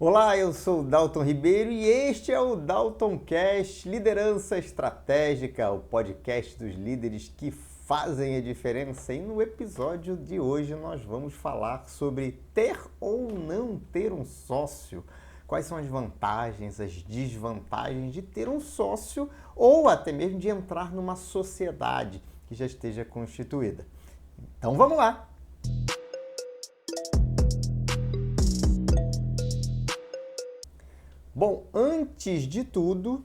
Olá, eu sou o Dalton Ribeiro e este é o Dalton Cast Liderança Estratégica, o podcast dos líderes que fazem a diferença. E no episódio de hoje nós vamos falar sobre ter ou não ter um sócio. Quais são as vantagens, as desvantagens de ter um sócio ou até mesmo de entrar numa sociedade que já esteja constituída. Então vamos lá! Bom, antes de tudo,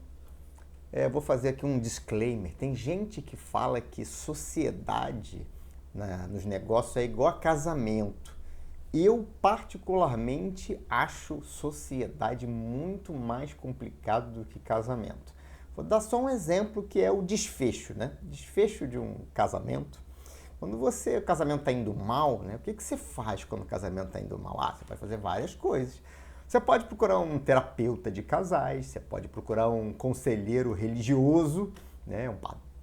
vou fazer aqui um disclaimer. Tem gente que fala que sociedade, né, nos negócios é igual a casamento. Eu, particularmente, acho sociedade muito mais complicado do que casamento. Vou dar só um exemplo que é o desfecho, né? Desfecho de um casamento. Quando o casamento está indo mal, né? O que você faz quando o casamento está indo mal? Você vai fazer várias coisas. Você pode procurar um terapeuta de casais, você pode procurar um conselheiro religioso, né? Um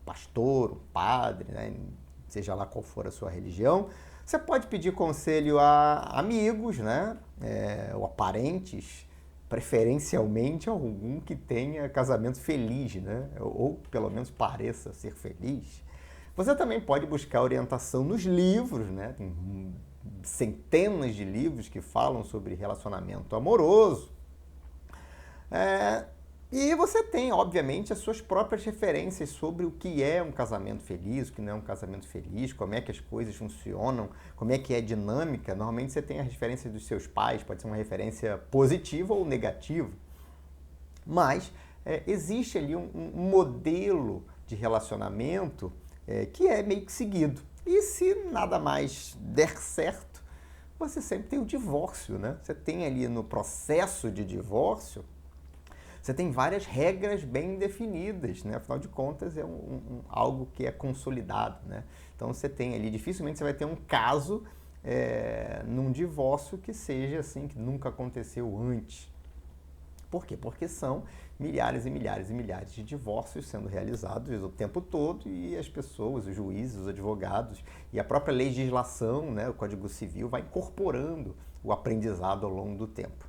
pastor, um padre, né? Seja lá qual for a sua religião. Você pode pedir conselho a amigos, né? Ou a parentes, preferencialmente algum que tenha casamento feliz, né? Ou pelo menos pareça ser feliz. Você também pode buscar orientação nos livros, né? Tem centenas de livros que falam sobre relacionamento amoroso. E você tem, obviamente, as suas próprias referências sobre o que é um casamento feliz, o que não é um casamento feliz, como é que as coisas funcionam, como é que é a dinâmica. Normalmente você tem a referência dos seus pais, pode ser uma referência positiva ou negativa. Mas existe ali um modelo de relacionamento que é meio que seguido. E se nada mais der certo, você sempre tem o divórcio, né? Você tem ali no processo de divórcio, você tem várias regras bem definidas, né? Afinal de contas, é algo que é consolidado, né? Então você tem ali, dificilmente você vai ter um caso num divórcio que seja assim, que nunca aconteceu antes. Por quê? Porque são milhares e milhares e milhares de divórcios sendo realizados o tempo todo e as pessoas, os juízes, os advogados e a própria legislação, né, o Código Civil, vai incorporando o aprendizado ao longo do tempo.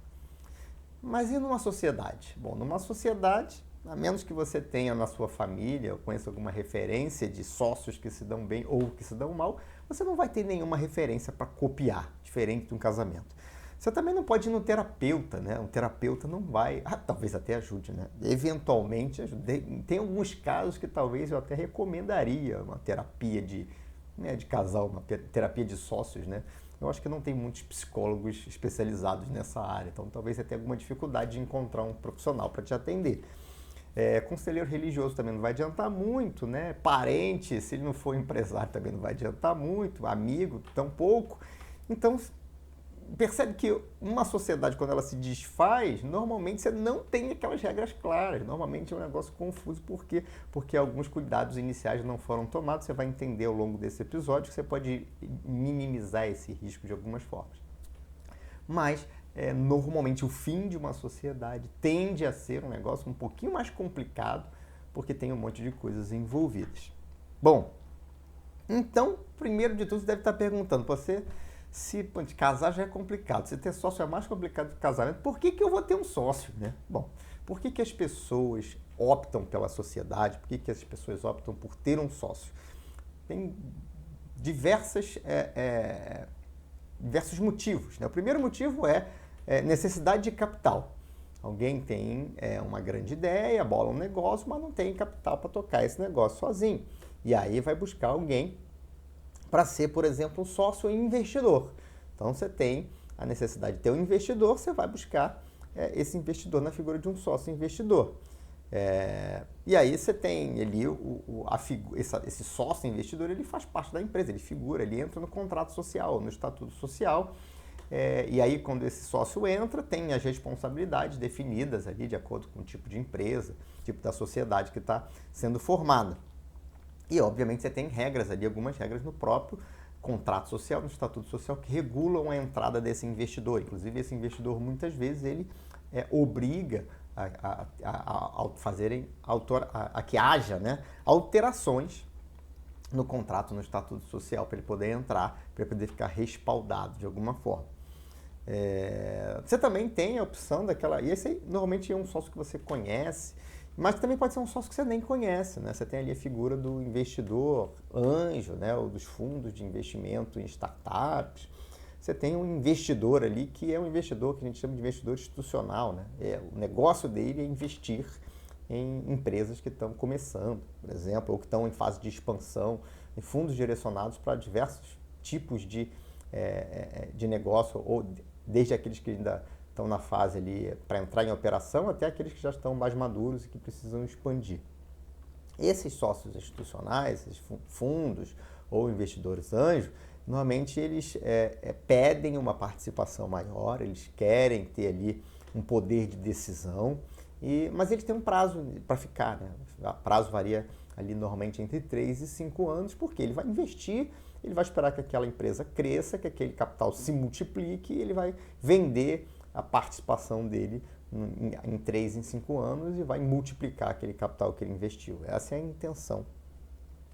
Mas e numa sociedade? Bom, numa sociedade, a menos que você tenha na sua família ou conheça alguma referência de sócios que se dão bem ou que se dão mal, você não vai ter nenhuma referência para copiar, diferente de um casamento. Você também não pode ir no terapeuta, né? Um terapeuta não vai... talvez até ajude, né? Eventualmente ajude. Tem alguns casos que talvez eu até recomendaria uma terapia de casal, uma terapia de sócios, né? Eu acho que não tem muitos psicólogos especializados nessa área, então talvez você tenha alguma dificuldade de encontrar um profissional para te atender. Conselheiro religioso também não vai adiantar muito, né? Parente, se ele não for empresário, também não vai adiantar muito. Amigo, tampouco. Então, percebe que uma sociedade, quando ela se desfaz, normalmente você não tem aquelas regras claras. Normalmente é um negócio confuso. Por quê? Porque alguns cuidados iniciais não foram tomados. Você vai entender ao longo desse episódio que você pode minimizar esse risco de algumas formas. Mas, normalmente, o fim de uma sociedade tende a ser um negócio um pouquinho mais complicado, porque tem um monte de coisas envolvidas. Bom, então, primeiro de tudo, você deve estar perguntando, se casar já é complicado, se ter sócio é mais complicado que casamento, por que eu vou ter um sócio, né? Bom, por que as pessoas optam pela sociedade, por que as pessoas optam por ter um sócio? Tem diversos motivos, né? O primeiro motivo é necessidade de capital. Alguém tem uma grande ideia, bola um negócio, mas não tem capital para tocar esse negócio sozinho. E aí vai buscar alguém para ser, por exemplo, um sócio investidor. Então você tem a necessidade de ter um investidor, você vai buscar esse investidor na figura de um sócio investidor. E aí você tem ali esse sócio investidor, ele faz parte da empresa, ele figura, ele entra no contrato social, no estatuto social. E aí quando esse sócio entra, tem as responsabilidades definidas ali de acordo com o tipo de empresa, tipo da sociedade que está sendo formada. E, obviamente, você tem regras ali, algumas regras no próprio contrato social, no estatuto social, que regulam a entrada desse investidor. Inclusive, esse investidor, muitas vezes, ele obriga a que haja, né, alterações no contrato, no estatuto social, para ele poder entrar, para ele poder ficar respaldado de alguma forma. Você também tem a opção daquela... E esse aí, normalmente é um sócio que você conhece, mas também pode ser um sócio que você nem conhece, né? Você tem ali a figura do investidor anjo, né? Ou dos fundos de investimento em startups. Você tem um investidor ali que é um investidor que a gente chama de investidor institucional, né? O negócio dele é investir em empresas que estão começando, por exemplo, ou que estão em fase de expansão, em fundos direcionados para diversos tipos de negócio, ou desde aqueles que ainda estão na fase ali para entrar em operação, até aqueles que já estão mais maduros e que precisam expandir. Esses sócios institucionais, esses fundos ou investidores anjos, normalmente eles pedem uma participação maior, eles querem ter ali um poder de decisão, mas eles têm um prazo para ficar, né? O prazo varia ali normalmente entre 3 e 5 anos, porque ele vai investir, ele vai esperar que aquela empresa cresça, que aquele capital se multiplique e ele vai vender a participação dele em 3, em 5 anos e vai multiplicar aquele capital que ele investiu. Essa é a intenção,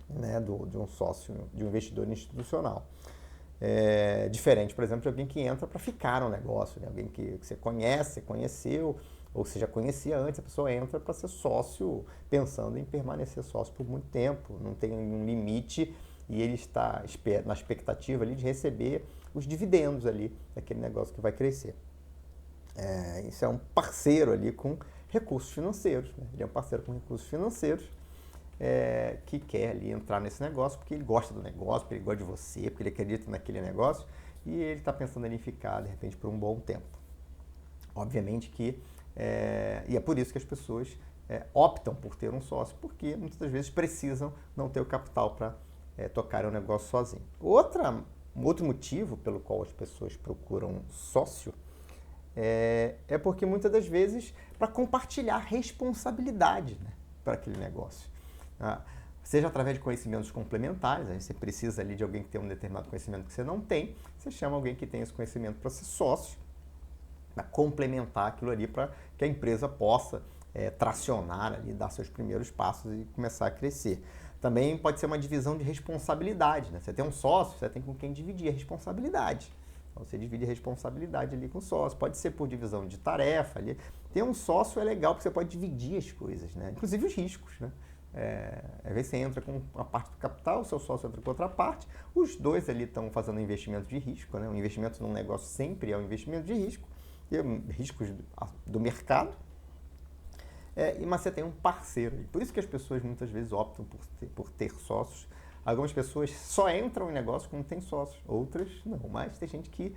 né, de um sócio, de um investidor institucional. Diferente, por exemplo, de alguém que entra para ficar no negócio, né? Alguém que você conhece, conheceu, ou você já conhecia antes, a pessoa entra para ser sócio pensando em permanecer sócio por muito tempo, não tem nenhum limite e ele está na expectativa ali de receber os dividendos ali daquele negócio que vai crescer. Isso é um parceiro ali com recursos financeiros, né? Ele é um parceiro com recursos financeiros que quer ali entrar nesse negócio porque ele gosta do negócio, porque ele gosta de você, porque ele acredita naquele negócio e ele está pensando em ficar, de repente, por um bom tempo. Obviamente que, e é por isso que as pessoas optam por ter um sócio, porque muitas das vezes precisam não ter o capital para tocar o negócio sozinho. Outro motivo pelo qual as pessoas procuram um sócio é porque muitas das vezes para compartilhar responsabilidade, né, para aquele negócio. Seja através de conhecimentos complementares, aí você precisa ali de alguém que tem um determinado conhecimento que você não tem, você chama alguém que tem esse conhecimento para ser sócio, para complementar aquilo ali para que a empresa possa tracionar ali, dar seus primeiros passos e começar a crescer. Também pode ser uma divisão de responsabilidade, né? Você tem um sócio, você tem com quem dividir a responsabilidade. Então, você divide a responsabilidade ali com o sócio. Pode ser por divisão de tarefa ali. Ter um sócio é legal porque você pode dividir as coisas, né? Inclusive os riscos, né? Às vezes você entra com uma parte do capital, o seu sócio entra com outra parte, os dois ali estão fazendo um investimento de risco, né? Um investimento num negócio sempre é um investimento de risco, riscos do mercado, mas você tem um parceiro. Por isso que as pessoas muitas vezes optam por ter sócios. Algumas pessoas só entram em negócio quando tem sócios, outras não, mas tem gente que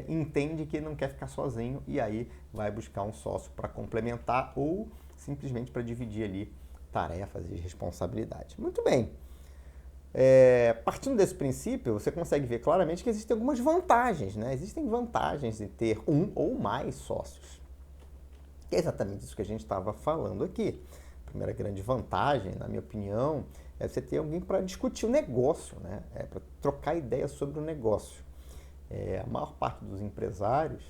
entende que não quer ficar sozinho e aí vai buscar um sócio para complementar ou simplesmente para dividir ali tarefas e responsabilidades. Muito bem. Partindo desse princípio, você consegue ver claramente que existem algumas vantagens, né? Existem vantagens em ter um ou mais sócios. É exatamente isso que a gente estava falando aqui. A primeira grande vantagem, na minha opinião, é você ter alguém para discutir o negócio, né? Para trocar ideias sobre o negócio. A maior parte dos empresários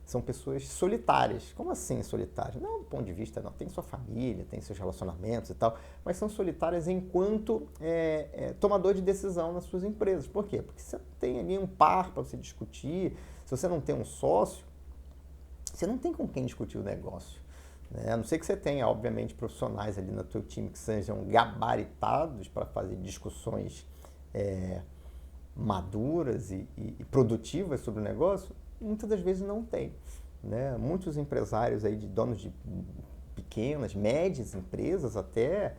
são pessoas solitárias. Como assim solitárias? Não do ponto de vista, não. Tem sua família, tem seus relacionamentos e tal, mas são solitárias enquanto tomador de decisão nas suas empresas. Por quê? Porque você tem ali um par para você discutir. Se você não tem um sócio, você não tem com quem discutir o negócio. Né? A não ser que você tenha, obviamente, profissionais ali no teu time que sejam gabaritados para fazer discussões maduras e produtivas sobre o negócio, muitas das vezes não tem. Né? Muitos empresários aí de donos de pequenas, médias empresas até,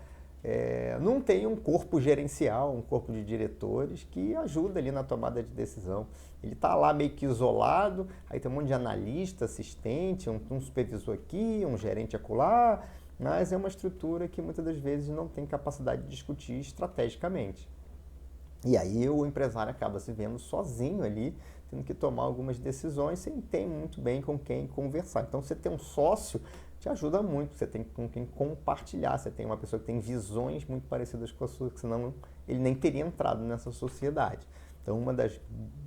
não tem um corpo gerencial, um corpo de diretores que ajuda ali na tomada de decisão. Ele está lá meio que isolado, aí tem um monte de analista, assistente, um supervisor aqui, um gerente acolá, mas é uma estrutura que muitas das vezes não tem capacidade de discutir estrategicamente. E aí o empresário acaba se vendo sozinho ali, tendo que tomar algumas decisões sem ter muito bem com quem conversar. Então, você ter um sócio te ajuda muito, você tem com quem compartilhar, você tem uma pessoa que tem visões muito parecidas com a sua, senão ele nem teria entrado nessa sociedade. Então, uma das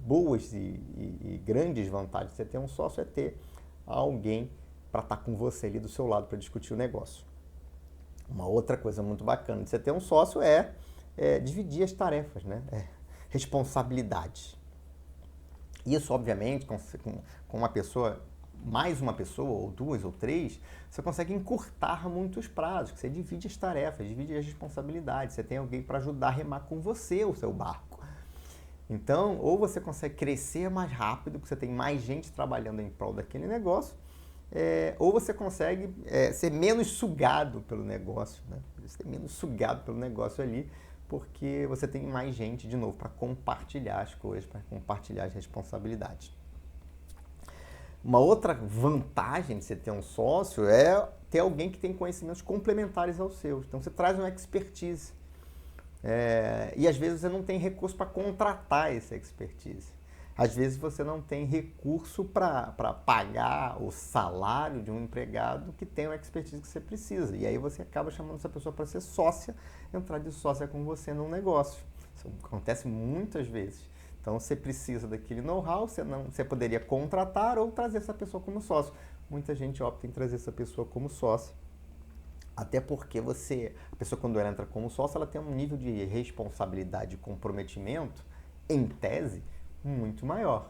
boas e grandes vantagens de você ter um sócio é ter alguém para estar com você ali do seu lado para discutir o negócio. Uma outra coisa muito bacana de você ter um sócio é dividir as tarefas, né? Responsabilidade. Isso, obviamente, com uma pessoa, mais uma pessoa, ou duas ou três, você consegue encurtar muitos prazos, você divide as tarefas, divide as responsabilidades, você tem alguém para ajudar a remar com você o seu barco. Então, ou você consegue crescer mais rápido, porque você tem mais gente trabalhando em prol daquele negócio, ou você consegue ser menos sugado pelo negócio, né? Ser menos sugado pelo negócio ali, porque você tem mais gente, de novo, para compartilhar as coisas, para compartilhar as responsabilidades. Uma outra vantagem de você ter um sócio é ter alguém que tem conhecimentos complementares aos seus. Então, você traz uma expertise. E às vezes você não tem recurso para contratar essa expertise. Às vezes você não tem recurso para pagar o salário de um empregado que tem a expertise que você precisa. E aí você acaba chamando essa pessoa para ser sócia, entrar de sócia com você num negócio. Isso acontece muitas vezes. Então você precisa daquele know-how, você poderia contratar ou trazer essa pessoa como sócio. Muita gente opta em trazer essa pessoa como sócio. Até porque a pessoa quando ela entra como sócio, ela tem um nível de responsabilidade e comprometimento, em tese, muito maior.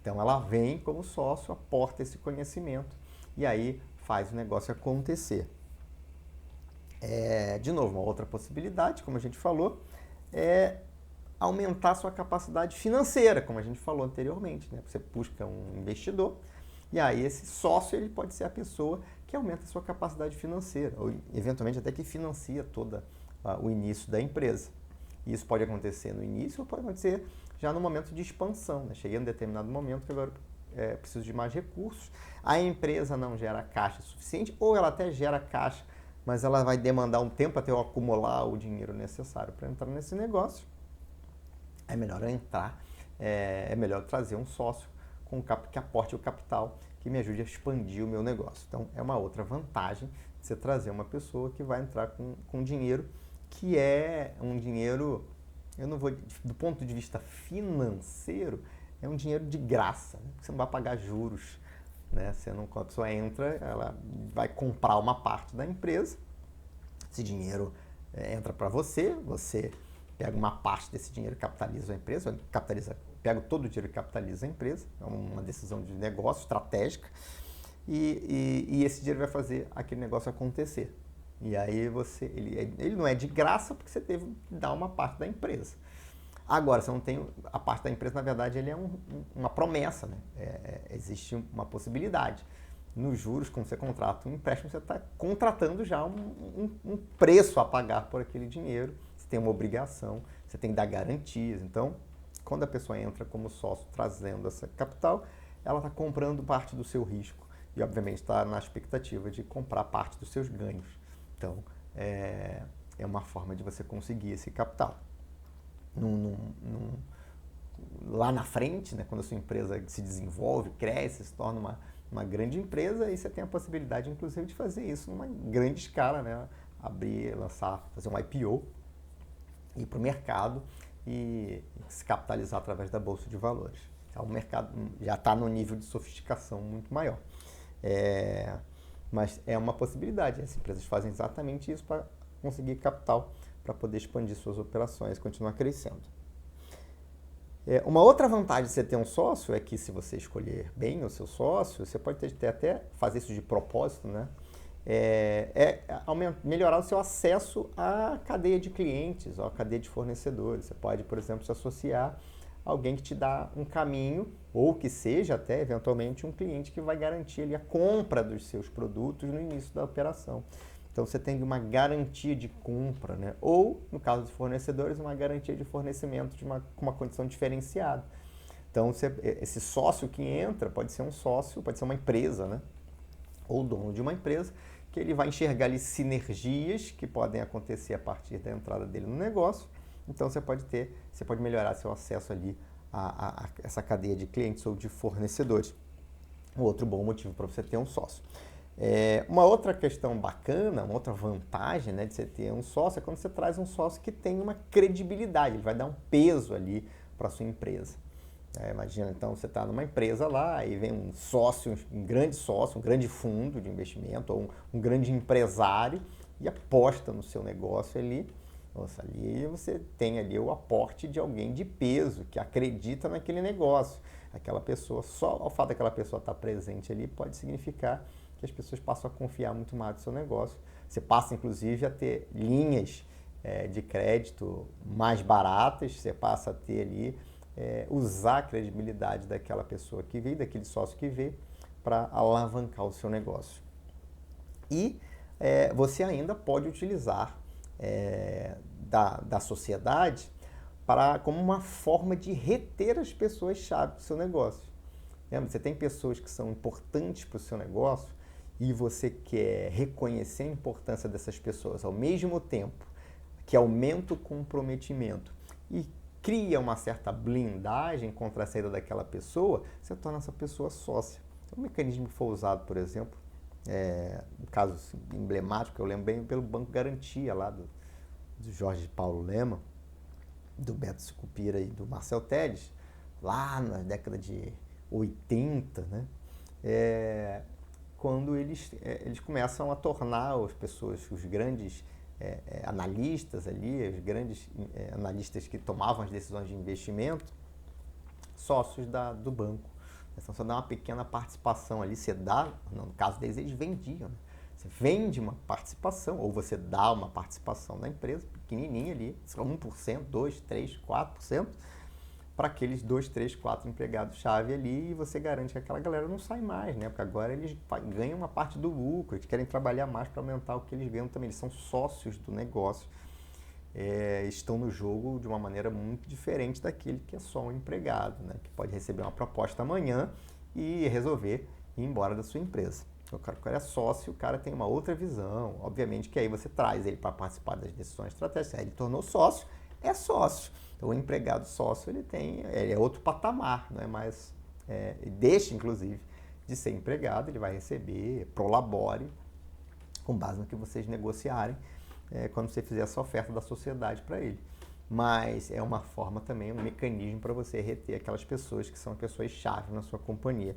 Então ela vem como sócio, aporta esse conhecimento e aí faz o negócio acontecer. De novo, uma outra possibilidade, como a gente falou, é aumentar a sua capacidade financeira, como a gente falou anteriormente, né? Você busca um investidor e aí esse sócio ele pode ser a pessoa que aumenta a sua capacidade financeira, ou eventualmente até que financia todo o início da empresa. E isso pode acontecer no início ou pode acontecer já no momento de expansão, né? Cheguei em um determinado momento que agora preciso de mais recursos, a empresa não gera caixa suficiente, ou ela até gera caixa, mas ela vai demandar um tempo até eu acumular o dinheiro necessário para entrar nesse negócio. É melhor entrar, é melhor trazer um sócio que aporte o capital, que me ajude a expandir o meu negócio. Então, é uma outra vantagem de você trazer uma pessoa que vai entrar com dinheiro, que é um dinheiro, eu não vou, do ponto de vista financeiro, é um dinheiro de graça, né? Você não vai pagar juros, né? Quando a pessoa entra, ela vai comprar uma parte da empresa, esse dinheiro entra para você pega uma parte desse dinheiro e capitaliza a empresa, pega todo o dinheiro e capitaliza a empresa, é uma decisão de negócio estratégica, e esse dinheiro vai fazer aquele negócio acontecer. E aí ele não é de graça porque você teve que dar uma parte da empresa. Agora, você não tem a parte da empresa, na verdade, ele é uma promessa, né? Existe uma possibilidade. Nos juros, quando você contrata um empréstimo, você está contratando já um preço a pagar por aquele dinheiro. Você tem uma obrigação, você tem que dar garantias. Então, quando a pessoa entra como sócio trazendo essa capital, ela está comprando parte do seu risco e, obviamente, está na expectativa de comprar parte dos seus ganhos. Então, é uma forma de você conseguir esse capital. Lá na frente, né, quando a sua empresa se desenvolve, cresce, se torna uma grande empresa, aí você tem a possibilidade, inclusive, de fazer isso numa grande escala, né? Abrir, lançar, fazer um IPO, ir para o mercado e se capitalizar através da Bolsa de Valores. Então, o mercado já está no nível de sofisticação muito maior. Mas é uma possibilidade. As empresas fazem exatamente isso para conseguir capital, para poder expandir suas operações e continuar crescendo. Uma outra vantagem de você ter um sócio é que, se você escolher bem o seu sócio, você pode até fazer isso de propósito, né? Melhorar o seu acesso à cadeia de clientes, à cadeia de fornecedores. Você pode, por exemplo, se associar a alguém que te dá um caminho, ou que seja até, eventualmente, um cliente que vai garantir ali a compra dos seus produtos no início da operação. Então, você tem uma garantia de compra, né? Ou, no caso de fornecedores, uma garantia de fornecimento com uma condição diferenciada. Então, esse sócio que entra pode ser um sócio, pode ser uma empresa, né? Ou dono de uma empresa, que ele vai enxergar ali sinergias que podem acontecer a partir da entrada dele no negócio. Então, você pode melhorar seu acesso ali a essa cadeia de clientes ou de fornecedores. Um outro bom motivo para você ter um sócio. Uma outra questão bacana, uma outra vantagem, né, de você ter um sócio é quando você traz um sócio que tem uma credibilidade, ele vai dar um peso ali para a sua empresa. Imagina, então, você está numa empresa lá e vem um sócio, um grande fundo de investimento ou um grande empresário e aposta no seu negócio ali Nossa, ali você tem ali o aporte de alguém de peso, que acredita naquele negócio. Aquela pessoa, só o fato daquela pessoa estar presente ali pode significar que as pessoas passam a confiar muito mais no seu negócio. Você passa, inclusive, a ter linhas de crédito mais baratas, você passa a ter ali, usar a credibilidade daquela pessoa que veio, daquele sócio que veio, para alavancar o seu negócio. E você ainda pode utilizar da sociedade como uma forma de reter as pessoas-chave do seu negócio. Lembra? Você tem pessoas que são importantes para o seu negócio e você quer reconhecer a importância dessas pessoas ao mesmo tempo que aumenta o comprometimento e cria uma certa blindagem contra a saída daquela pessoa, você torna essa pessoa sócia. Um mecanismo que foi usado, por exemplo, um caso emblemático, eu lembro bem pelo Banco Garantia lá do Jorge Paulo Lema, do Beto Sicupira e do Marcel Telles, lá na década de 80, né? Quando eles começam a tornar as pessoas, os grandes analistas ali, os grandes analistas que tomavam as decisões de investimento, sócios do banco. Então, você dá uma pequena participação ali, você dá, no caso deles, eles vendiam, né? Você vende uma participação, ou você dá uma participação na empresa, pequenininha ali, 1%, 2%, 3%, 4%, para aqueles 2, 3, 4 empregados-chave ali, e você garante que aquela galera não sai mais, né? Porque agora eles ganham uma parte do lucro, eles querem trabalhar mais para aumentar o que eles ganham também. Eles são sócios do negócio, estão no jogo de uma maneira muito diferente daquele que é só um empregado, né? Que pode receber uma proposta amanhã e resolver ir embora da sua empresa. O cara é sócio, o cara tem uma outra visão. Obviamente que aí você traz ele para participar das decisões estratégicas. Aí ele tornou sócio, é sócio. Então o empregado sócio ele é outro patamar, não é mais, deixa inclusive de ser empregado, ele vai receber, prolabore, com base no que vocês negociarem, quando você fizer essa oferta da sociedade para ele. Mas é uma forma também, um mecanismo para você reter aquelas pessoas que são pessoas-chave na sua companhia.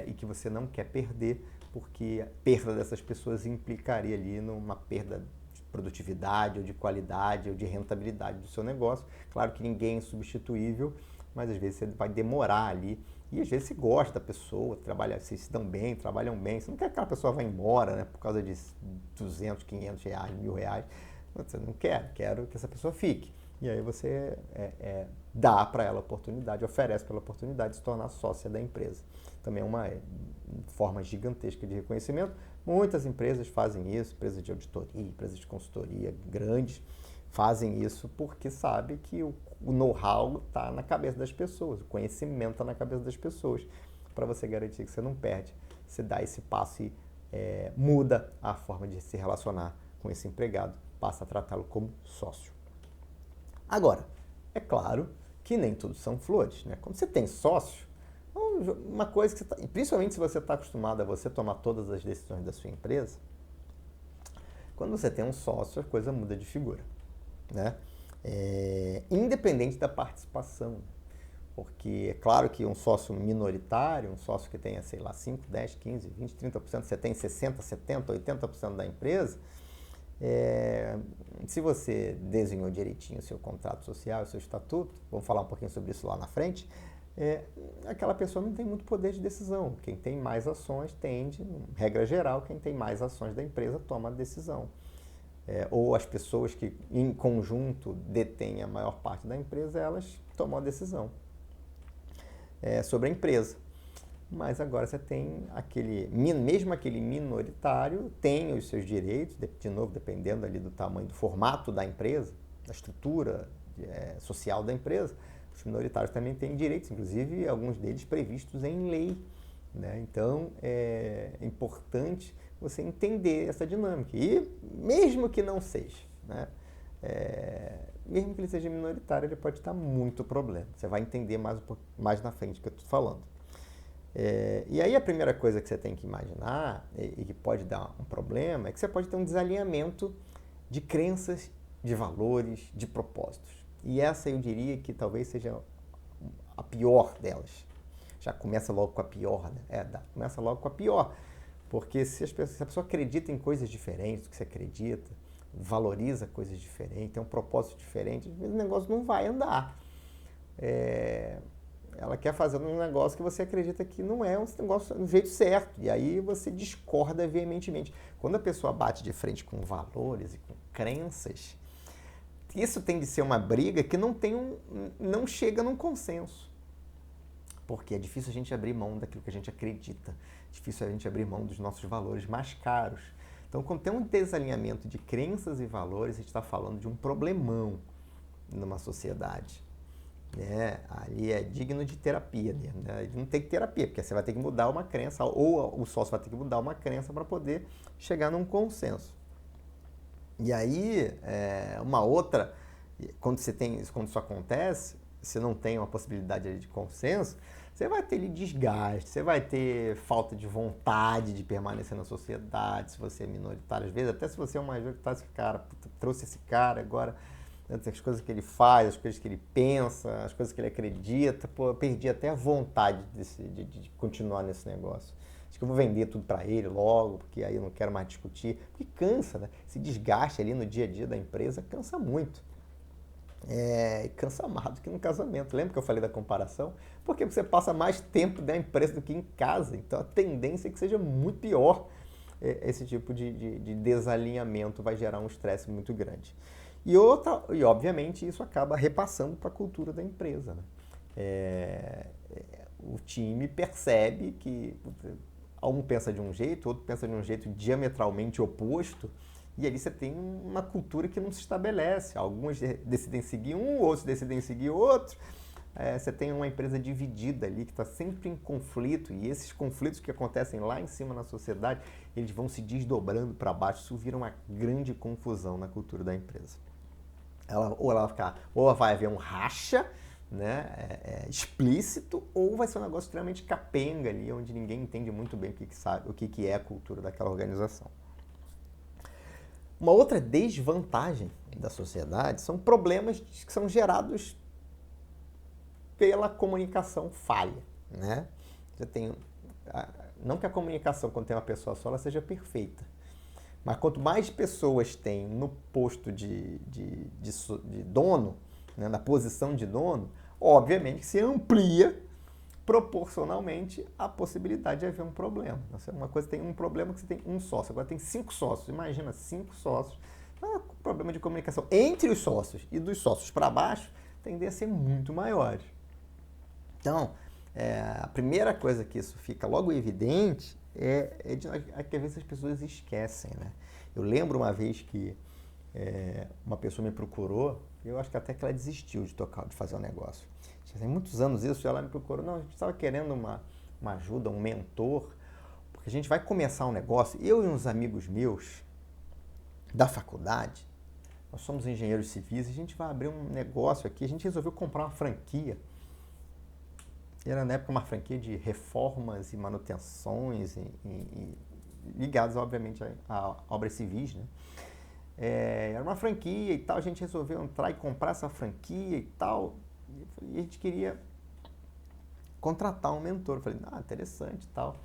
E que você não quer perder, porque a perda dessas pessoas implicaria ali numa perda de produtividade, ou de qualidade, ou de rentabilidade do seu negócio. Claro que ninguém é insubstituível, mas às vezes você vai demorar ali, e às vezes você gosta da pessoa, vocês se dão bem, trabalham bem, você não quer que aquela pessoa vá embora, né, por causa de 200, 500 reais, R$1.000, você não quero que essa pessoa fique. E aí você dá para ela a oportunidade, oferece pela oportunidade de se tornar sócia da empresa. Também é uma forma gigantesca de reconhecimento. Muitas empresas fazem isso, empresas de auditoria, empresas de consultoria grandes, fazem isso porque sabem que o know-how está na cabeça das pessoas, o conhecimento está na cabeça das pessoas. Para você garantir que você não perde, você dá esse passo e muda a forma de se relacionar com esse empregado, passa a tratá-lo como sócio. Agora, é claro que nem tudo são flores, né? Quando você tem sócio, uma coisa que você principalmente se você está acostumado a você tomar todas as decisões da sua empresa, quando você tem um sócio, a coisa muda de figura, né? Independente da participação, porque é claro que um sócio minoritário, um sócio que tenha, sei lá, 5, 10, 15, 20, 30%, você tem 60%, 70%, 80% da empresa, se você desenhou direitinho o seu contrato social, o seu estatuto, vamos falar um pouquinho sobre isso lá na frente, aquela pessoa não tem muito poder de decisão. Quem tem mais ações tende, regra geral, quem tem mais ações da empresa toma a decisão. Ou as pessoas que em conjunto detêm a maior parte da empresa, elas tomam a decisão sobre a empresa. Mas agora você tem mesmo aquele minoritário tem os seus direitos, de novo, dependendo ali do tamanho, do formato da empresa, da estrutura social da empresa, os minoritários também têm direitos, inclusive alguns deles previstos em lei, né? Então, é importante você entender essa dinâmica. E mesmo que não seja, né? Mesmo que ele seja minoritário, ele pode estar muito problema. Você vai entender mais na frente do que eu estou falando. E aí a primeira coisa que você tem que imaginar, e que pode dar um problema, é que você pode ter um desalinhamento de crenças, de valores, de propósitos. E essa eu diria que talvez seja a pior delas. Já começa logo com a pior, né? Começa logo com a pior. Porque se a pessoa acredita em coisas diferentes do que você acredita, valoriza coisas diferentes, tem um propósito diferente, às vezes o negócio não vai andar. Ela quer fazer um negócio que você acredita que não é um negócio do jeito certo. E aí você discorda veementemente. Quando a pessoa bate de frente com valores e com crenças, isso tem de ser uma briga que não chega num consenso. Porque é difícil a gente abrir mão daquilo que a gente acredita. É difícil a gente abrir mão dos nossos valores mais caros. Então, quando tem um desalinhamento de crenças e valores, a gente está falando de um problemão numa sociedade. Ali é digno de terapia, né? Não tem terapia, porque você vai ter que mudar uma crença, ou o sócio vai ter que mudar uma crença para poder chegar num consenso. E aí, uma outra, quando isso acontece, você não tem uma possibilidade de consenso, você vai ter desgaste, você vai ter falta de vontade de permanecer na sociedade, se você é minoritário, às vezes, até se você é um majoritário, esse cara, trouxe esse cara agora, as coisas que ele faz, as coisas que ele pensa, as coisas que ele acredita, pô, eu perdi até a vontade de continuar nesse negócio. Acho que eu vou vender tudo para ele logo, porque aí eu não quero mais discutir. Porque cansa, né? Esse desgaste ali no dia a dia da empresa cansa muito. Cansa mais do que no casamento. Lembra que eu falei da comparação? Porque você passa mais tempo da empresa do que em casa. Então a tendência é que seja muito pior. Esse tipo de desalinhamento vai gerar um estresse muito grande. E obviamente isso acaba repassando para a cultura da empresa, né? O time percebe que um pensa de um jeito, outro pensa de um jeito diametralmente oposto, e ali você tem uma cultura que não se estabelece. Alguns decidem seguir um, outros decidem seguir outro. Você tem uma empresa dividida ali, que está sempre em conflito, e esses conflitos que acontecem lá em cima na sociedade, eles vão se desdobrando para baixo, isso vira uma grande confusão na cultura da empresa. Ou vai haver um racha, né, explícito, ou vai ser um negócio extremamente capenga ali, onde ninguém entende muito bem o que é a cultura daquela organização. Uma outra desvantagem da sociedade são problemas que são gerados pela comunicação falha, né? Não que a comunicação, quando tem uma pessoa só, ela seja perfeita, mas quanto mais pessoas tem no posto de dono, né, na posição de dono, obviamente se amplia proporcionalmente a possibilidade de haver um problema. Uma coisa tem um problema que você tem um sócio, agora tem 5 sócios. Imagina 5 sócios. O problema de comunicação entre os sócios e dos sócios para baixo tende a ser muito maior. Então, a primeira coisa que isso fica logo evidente é que às vezes as pessoas esquecem, né? Eu lembro uma vez que uma pessoa me procurou, eu acho que até que ela desistiu de fazer um negócio. Já tem muitos anos isso, ela me procurou, não, a gente estava querendo uma ajuda, um mentor, porque a gente vai começar um negócio, eu e uns amigos meus da faculdade, nós somos engenheiros civis, e a gente vai abrir um negócio aqui, a gente resolveu comprar uma franquia. Era na época uma franquia de reformas e manutenções ligadas, obviamente, a obras civis, né? Era uma franquia e tal, a gente resolveu entrar e comprar essa franquia e tal, e a gente queria contratar um mentor. Eu falei, interessante e tal.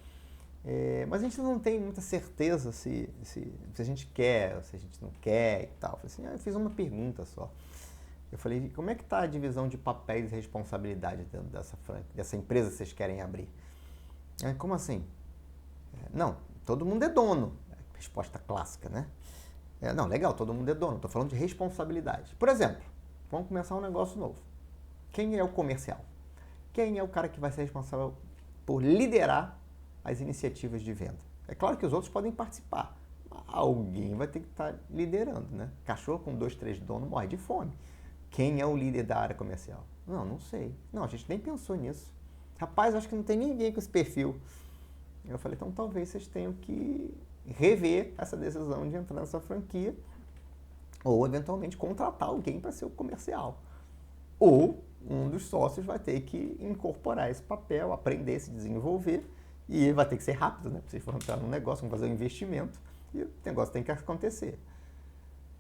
Mas a gente não tem muita certeza se a gente quer ou se a gente não quer e tal. Eu falei assim, eu fiz uma pergunta só. Eu falei, como é que está a divisão de papéis e responsabilidade dentro dessa empresa que vocês querem abrir? Como assim? Não, todo mundo é dono. Resposta clássica, né? Não, legal, todo mundo é dono. Estou falando de responsabilidade. Por exemplo, vamos começar um negócio novo. Quem é o comercial? Quem é o cara que vai ser responsável por liderar as iniciativas de venda? É claro que os outros podem participar. Alguém vai ter que estar liderando, né? Cachorro com 2, 3 donos morre de fome. Quem é o líder da área comercial? Não sei. Não, a gente nem pensou nisso. Rapaz, acho que não tem ninguém com esse perfil. Eu falei, então talvez vocês tenham que rever essa decisão de entrar nessa franquia ou, eventualmente, contratar alguém para ser o comercial. Ou um dos sócios vai ter que incorporar esse papel, aprender, se desenvolver, e vai ter que ser rápido, né? Vocês vão entrar num negócio, vão fazer um investimento, e o negócio tem que acontecer.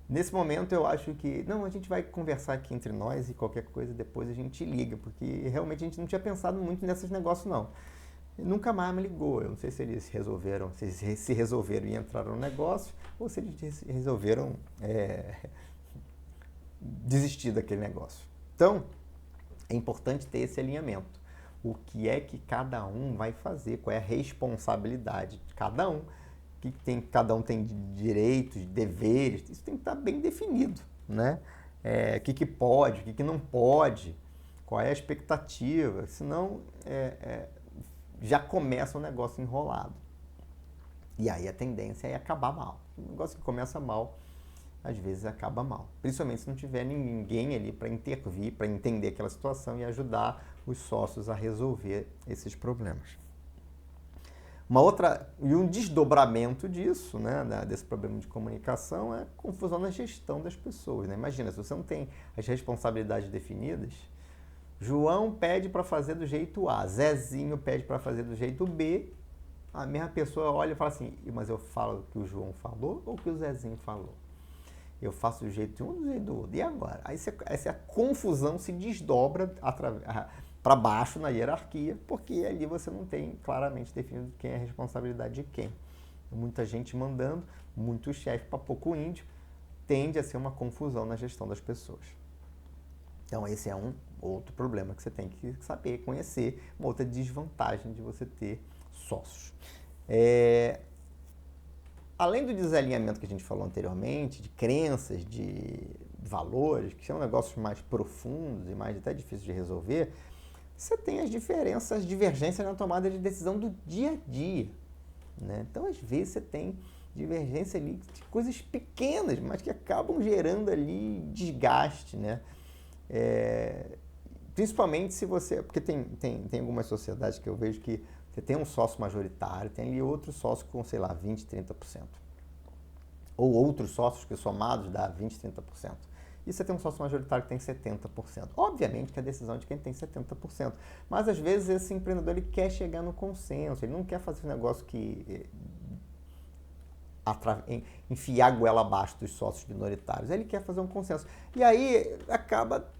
Nesse momento, eu acho que, a gente vai conversar aqui entre nós e qualquer coisa depois a gente liga, porque realmente a gente não tinha pensado muito nesses negócios, não. E nunca mais me ligou. Eu não sei se eles resolveram, se resolveram e entraram no negócio, ou se eles resolveram desistir daquele negócio. Então, é importante ter esse alinhamento. O que é que cada um vai fazer? Qual é a responsabilidade de cada um? Cada um tem direitos, deveres, isso tem que estar bem definido, né? O que pode, o que não pode, qual é a expectativa, senão já começa um negócio enrolado. E aí a tendência é acabar mal. Um negócio que começa mal, às vezes acaba mal. Principalmente se não tiver ninguém ali para intervir, para entender aquela situação e ajudar os sócios a resolver esses problemas. E um desdobramento disso, né, desse problema de comunicação, é a confusão na gestão das pessoas. Né? Imagina, se você não tem as responsabilidades definidas, João pede para fazer do jeito A, Zezinho pede para fazer do jeito B, a mesma pessoa olha e fala assim, mas eu falo o que o João falou ou o que o Zezinho falou? Eu faço do jeito de um, do jeito do outro. E agora? Aí essa confusão se desdobra para baixo na hierarquia, porque ali você não tem claramente definido quem é a responsabilidade de quem. Muita gente mandando, muito chefe para pouco índio, tende a ser uma confusão na gestão das pessoas. Então esse é um outro problema que você tem que saber, conhecer, uma outra desvantagem de você ter sócios. Além do desalinhamento que a gente falou anteriormente, de crenças, de valores, que são negócios mais profundos e mais até difíceis de resolver, você tem as diferenças, as divergências na tomada de decisão do dia a dia. Né? Então, às vezes, você tem divergência ali de coisas pequenas, mas que acabam gerando ali desgaste. Né? Principalmente se você... Porque tem algumas sociedades que eu vejo que você tem um sócio majoritário, tem ali outro sócio com, sei lá, 20%, 30%. Ou outros sócios que somados dá 20%, 30%. E você tem um sócio majoritário que tem 70%. Obviamente que a decisão é de quem tem 70%. Mas às vezes esse empreendedor ele quer chegar no consenso, ele não quer fazer um negócio que enfiar a goela abaixo dos sócios minoritários. Ele quer fazer um consenso. E aí acaba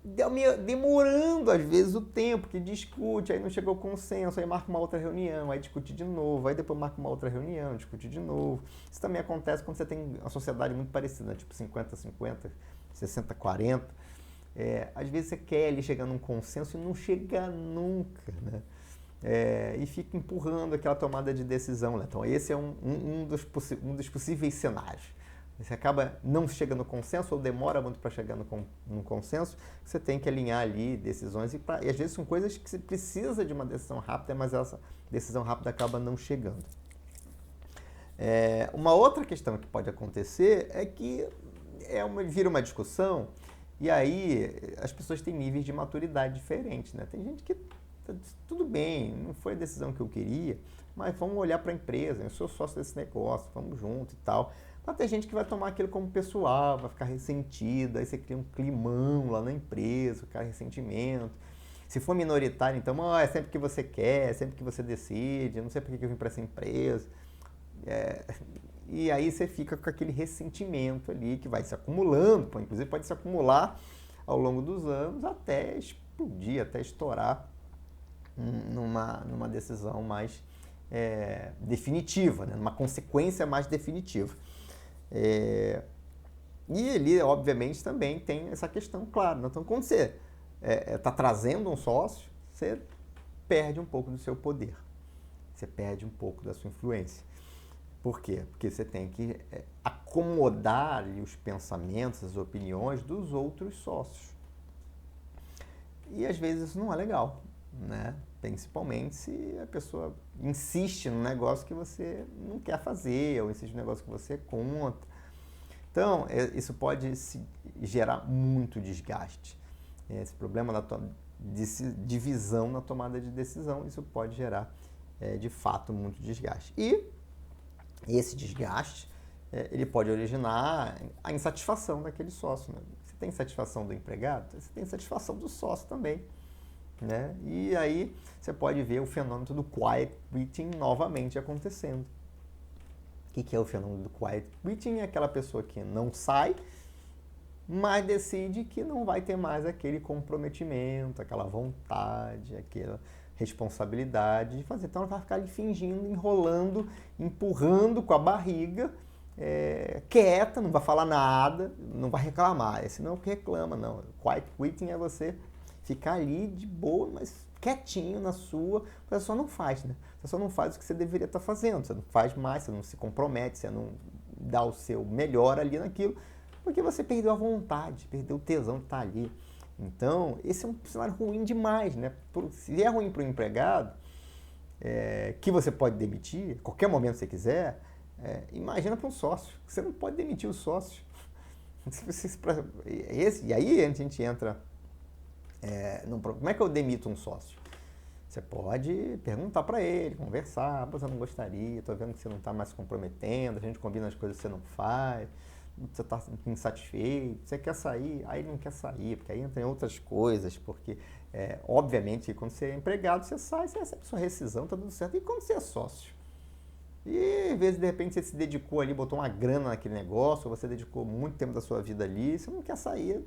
demorando, às vezes, o tempo que discute, aí não chegou ao consenso, aí marca uma outra reunião, aí discute de novo, aí depois marca uma outra reunião, discute de novo. Isso também acontece quando você tem uma sociedade muito parecida, tipo 50-50, 60-40. Às vezes você quer ali chegar num consenso e não chega nunca, né? E fica empurrando aquela tomada de decisão. Né? Então, esse é um dos possíveis cenários. Você acaba não chegando no consenso ou demora muito para chegar no consenso, você tem que alinhar ali decisões e às vezes são coisas que você precisa de uma decisão rápida, mas essa decisão rápida acaba não chegando. Uma outra questão que pode acontecer é que vira uma discussão e aí as pessoas têm níveis de maturidade diferentes. Né? Tem gente que tudo bem, não foi a decisão que eu queria, mas vamos olhar para a empresa, eu sou sócio desse negócio, vamos junto e tal. Mas tem gente que vai tomar aquilo como pessoal, vai ficar ressentido, aí você cria um climão lá na empresa, cria ressentimento. Se for minoritário, então, é sempre que você quer, é sempre que você decide, eu não sei por que eu vim para essa empresa. E aí você fica com aquele ressentimento ali que vai se acumulando, inclusive pode se acumular ao longo dos anos até explodir, até estourar numa decisão mais definitiva, né? Numa consequência mais definitiva. E ele, obviamente, também tem essa questão, claro. Então, quando você está trazendo um sócio, você perde um pouco do seu poder. Você perde um pouco da sua influência. Por quê? Porque você tem que acomodar ali os pensamentos, as opiniões dos outros sócios. E, às vezes, isso não é legal, né? Principalmente se a pessoa insiste num negócio que você não quer fazer, ou insiste num negócio que você é contra. Então, isso pode gerar muito desgaste. Esse problema de divisão na tomada de decisão, isso pode gerar, de fato, muito desgaste. E esse desgaste, ele pode originar a insatisfação daquele sócio. Né? Você tem satisfação do empregado, você tem satisfação do sócio também. Né? E aí você pode ver o fenômeno do quiet quitting novamente acontecendo. O que é o fenômeno do quiet quitting? É aquela pessoa que não sai, mas decide que não vai ter mais aquele comprometimento, aquela vontade, aquela responsabilidade de fazer. Então ela vai ficar ali fingindo, enrolando, empurrando com a barriga, quieta, não vai falar nada, não vai reclamar. Esse não é o que reclama, não. Quiet quitting é você ficar ali de boa, mas quietinho na sua, você só não faz, né? Você só não faz o que você deveria estar fazendo, você não faz mais, você não se compromete, você não dá o seu melhor ali naquilo, porque você perdeu a vontade, perdeu o tesão de estar ali. Então, esse é um cenário ruim demais, né? Se é ruim para o empregado, que você pode demitir, a qualquer momento que você quiser, imagina para um sócio. Você não pode demitir o sócio. E aí a gente entra... como é que eu demito um sócio? Você pode perguntar para ele, conversar, você não gostaria, estou vendo que você não está mais se comprometendo, a gente combina as coisas que você não faz, você está insatisfeito, você quer sair, aí ele não quer sair, porque aí entra em outras coisas, porque obviamente quando você é empregado, você sai, você recebe sua rescisão, está tudo certo. E quando você é sócio? E às vezes de repente você se dedicou ali, botou uma grana naquele negócio, ou você dedicou muito tempo da sua vida ali, você não quer sair.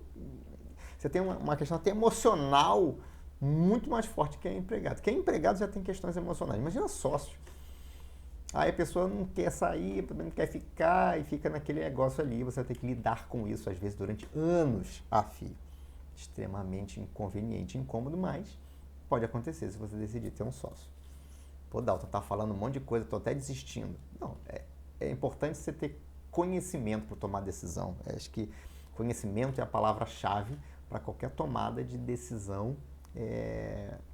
Você tem uma questão até emocional muito mais forte que é empregado. Quem é empregado já tem questões emocionais. Imagina sócio. Aí a pessoa não quer sair, não quer ficar e fica naquele negócio ali. Você vai ter que lidar com isso, às vezes, durante anos a fio. Extremamente inconveniente, incômodo, mas pode acontecer se você decidir ter um sócio. Pô, Dalton, tá falando um monte de coisa, tô até desistindo. Não, é importante você ter conhecimento para tomar decisão. Acho que conhecimento é a palavra-chave para qualquer tomada de decisão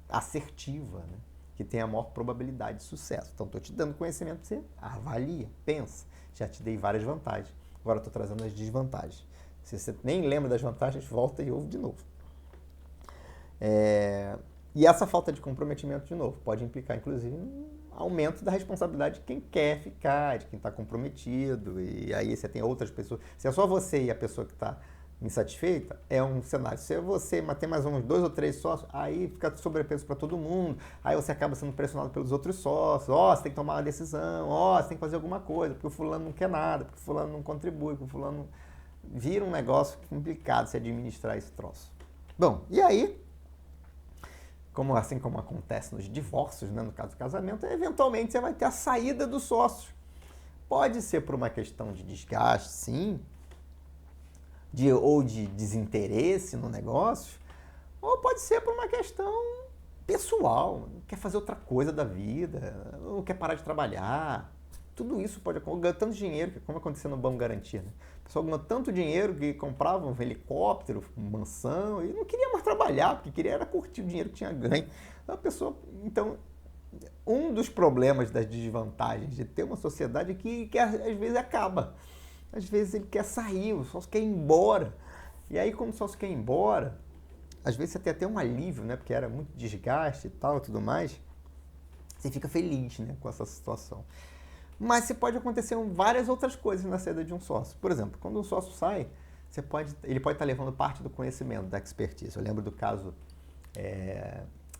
assertiva, né? Que tem a maior probabilidade de sucesso. Então, estou te dando conhecimento para você avalia, pensa. Já te dei várias vantagens. Agora estou trazendo as desvantagens. Se você nem lembra das vantagens, volta e ouve de novo. E essa falta de comprometimento, de novo, pode implicar, inclusive, um aumento da responsabilidade de quem quer ficar, de quem está comprometido. E aí você tem outras pessoas. Se é só você e a pessoa que está insatisfeita, é um cenário. Se é você, mas tem mais uns 2 ou 3 sócios, aí fica sobrepeso para todo mundo, aí você acaba sendo pressionado pelos outros sócios, você tem que tomar uma decisão, você tem que fazer alguma coisa, porque o fulano não quer nada, porque o fulano não contribui, porque o fulano... Vira um negócio complicado se administrar esse troço. Bom, e aí, assim como acontece nos divórcios, né, no caso do casamento, eventualmente você vai ter a saída do sócio. Pode ser por uma questão de desgaste, sim, ou de desinteresse no negócio, ou pode ser por uma questão pessoal, quer fazer outra coisa da vida, ou quer parar de trabalhar. Tudo isso pode acontecer, ganhando tanto dinheiro, como aconteceu no Banco Garantia. Né? O pessoal ganhou tanto dinheiro que comprava um helicóptero, uma mansão, e não queria mais trabalhar, porque queria era curtir o dinheiro que tinha ganho. Então, um dos problemas das desvantagens de ter uma sociedade é que às vezes acaba. Às vezes ele quer sair, o sócio quer ir embora. E aí, quando o sócio quer ir embora, às vezes você tem até um alívio, né? Porque era muito desgaste e tal e tudo mais. Você fica feliz, né, com essa situação. Mas pode acontecer várias outras coisas na saída de um sócio. Por exemplo, quando um sócio sai, ele pode estar levando parte do conhecimento, da expertise. Eu lembro do caso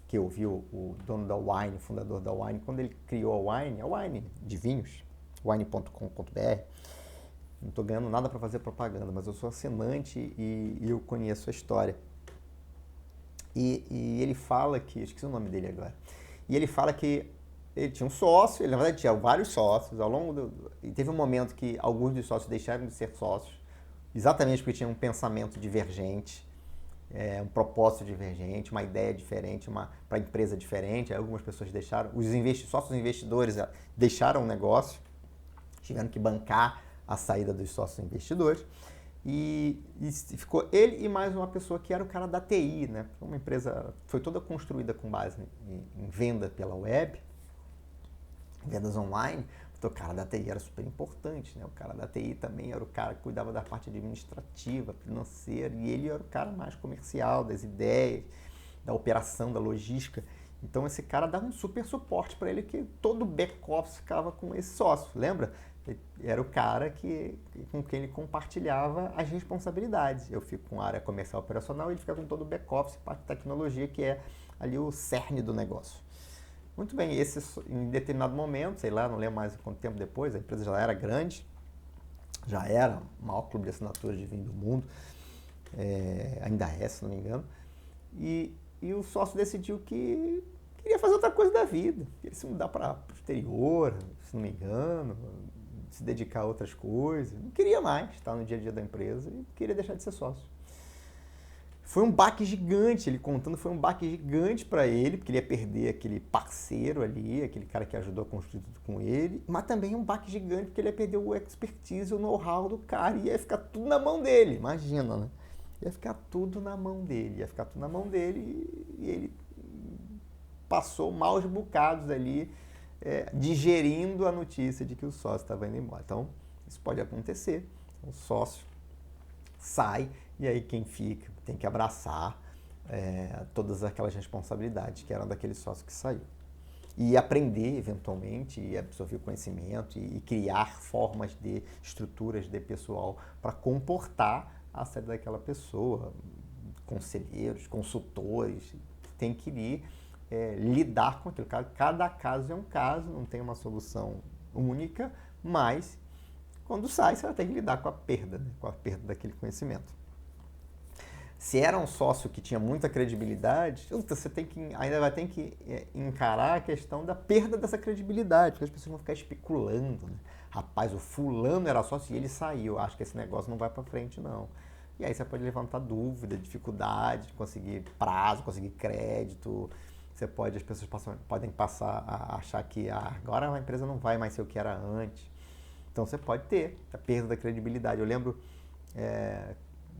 que eu vi o dono da Wine, o fundador da Wine, quando ele criou a Wine de vinhos, wine.com.br. Não estou ganhando nada para fazer propaganda, mas eu sou assinante e eu conheço a história. E ele fala que... Esqueci o nome dele agora. E ele fala que ele tinha um sócio, ele na verdade tinha vários sócios, e teve um momento que alguns dos sócios deixaram de ser sócios, exatamente porque tinham um pensamento divergente, um propósito divergente, uma ideia diferente, para a empresa diferente. Aí algumas pessoas deixaram, os sócios investidores deixaram o negócio, tiveram que bancar a saída dos sócios investidores, e ficou ele e mais uma pessoa que era o cara da TI, né? Uma empresa foi toda construída com base em venda pela web, vendas online. Então, o cara da TI era super importante, né? O cara da TI também era o cara que cuidava da parte administrativa, financeira, e ele era o cara mais comercial, das ideias, da operação, da logística. Então, esse cara dava um super suporte para ele, que todo o back-office ficava com esse sócio, lembra? Era o cara com quem ele compartilhava as responsabilidades. Eu fico com a área comercial operacional e ele fica com todo o back-office, parte de tecnologia, que é ali o cerne do negócio. Muito bem, em determinado momento, sei lá, não lembro mais quanto tempo depois, a empresa já era grande, já era o maior clube de assinaturas de vinho do mundo, ainda é, se não me engano, e o sócio decidiu que queria fazer outra coisa da vida, queria se mudar para o exterior, se não me engano, se dedicar a outras coisas, não queria mais estar no dia a dia da empresa e queria deixar de ser sócio. Foi um baque gigante, ele contando, foi um baque gigante para ele, porque ele ia perder aquele parceiro ali, aquele cara que ajudou a construir tudo com ele, mas também um baque gigante porque ele ia perder o expertise, o know-how do cara, e ia ficar tudo na mão dele, imagina, né? Ia ficar tudo na mão dele, e ele passou maus bocados ali, digerindo a notícia de que o sócio estava indo embora. Então, isso pode acontecer, o sócio sai, e aí quem fica tem que abraçar todas aquelas responsabilidades que eram daquele sócio que saiu. E aprender, eventualmente, e absorver conhecimento e criar formas de estruturas de pessoal para comportar a saída daquela pessoa, conselheiros, consultores, tem que ir lidar com aquilo. Cada caso é um caso, não tem uma solução única, mas quando sai, você vai ter que lidar com a perda, né? Com a perda daquele conhecimento. Se era um sócio que tinha muita credibilidade, você ainda vai ter que encarar a questão da perda dessa credibilidade, porque as pessoas vão ficar especulando, né? Rapaz, o fulano era sócio e ele saiu, acho que esse negócio não vai para frente, não. E aí você pode levantar dúvida, dificuldade de conseguir prazo, conseguir crédito. As pessoas podem passar a achar que agora a empresa não vai mais ser o que era antes. Então você pode ter a perda da credibilidade. Eu lembro,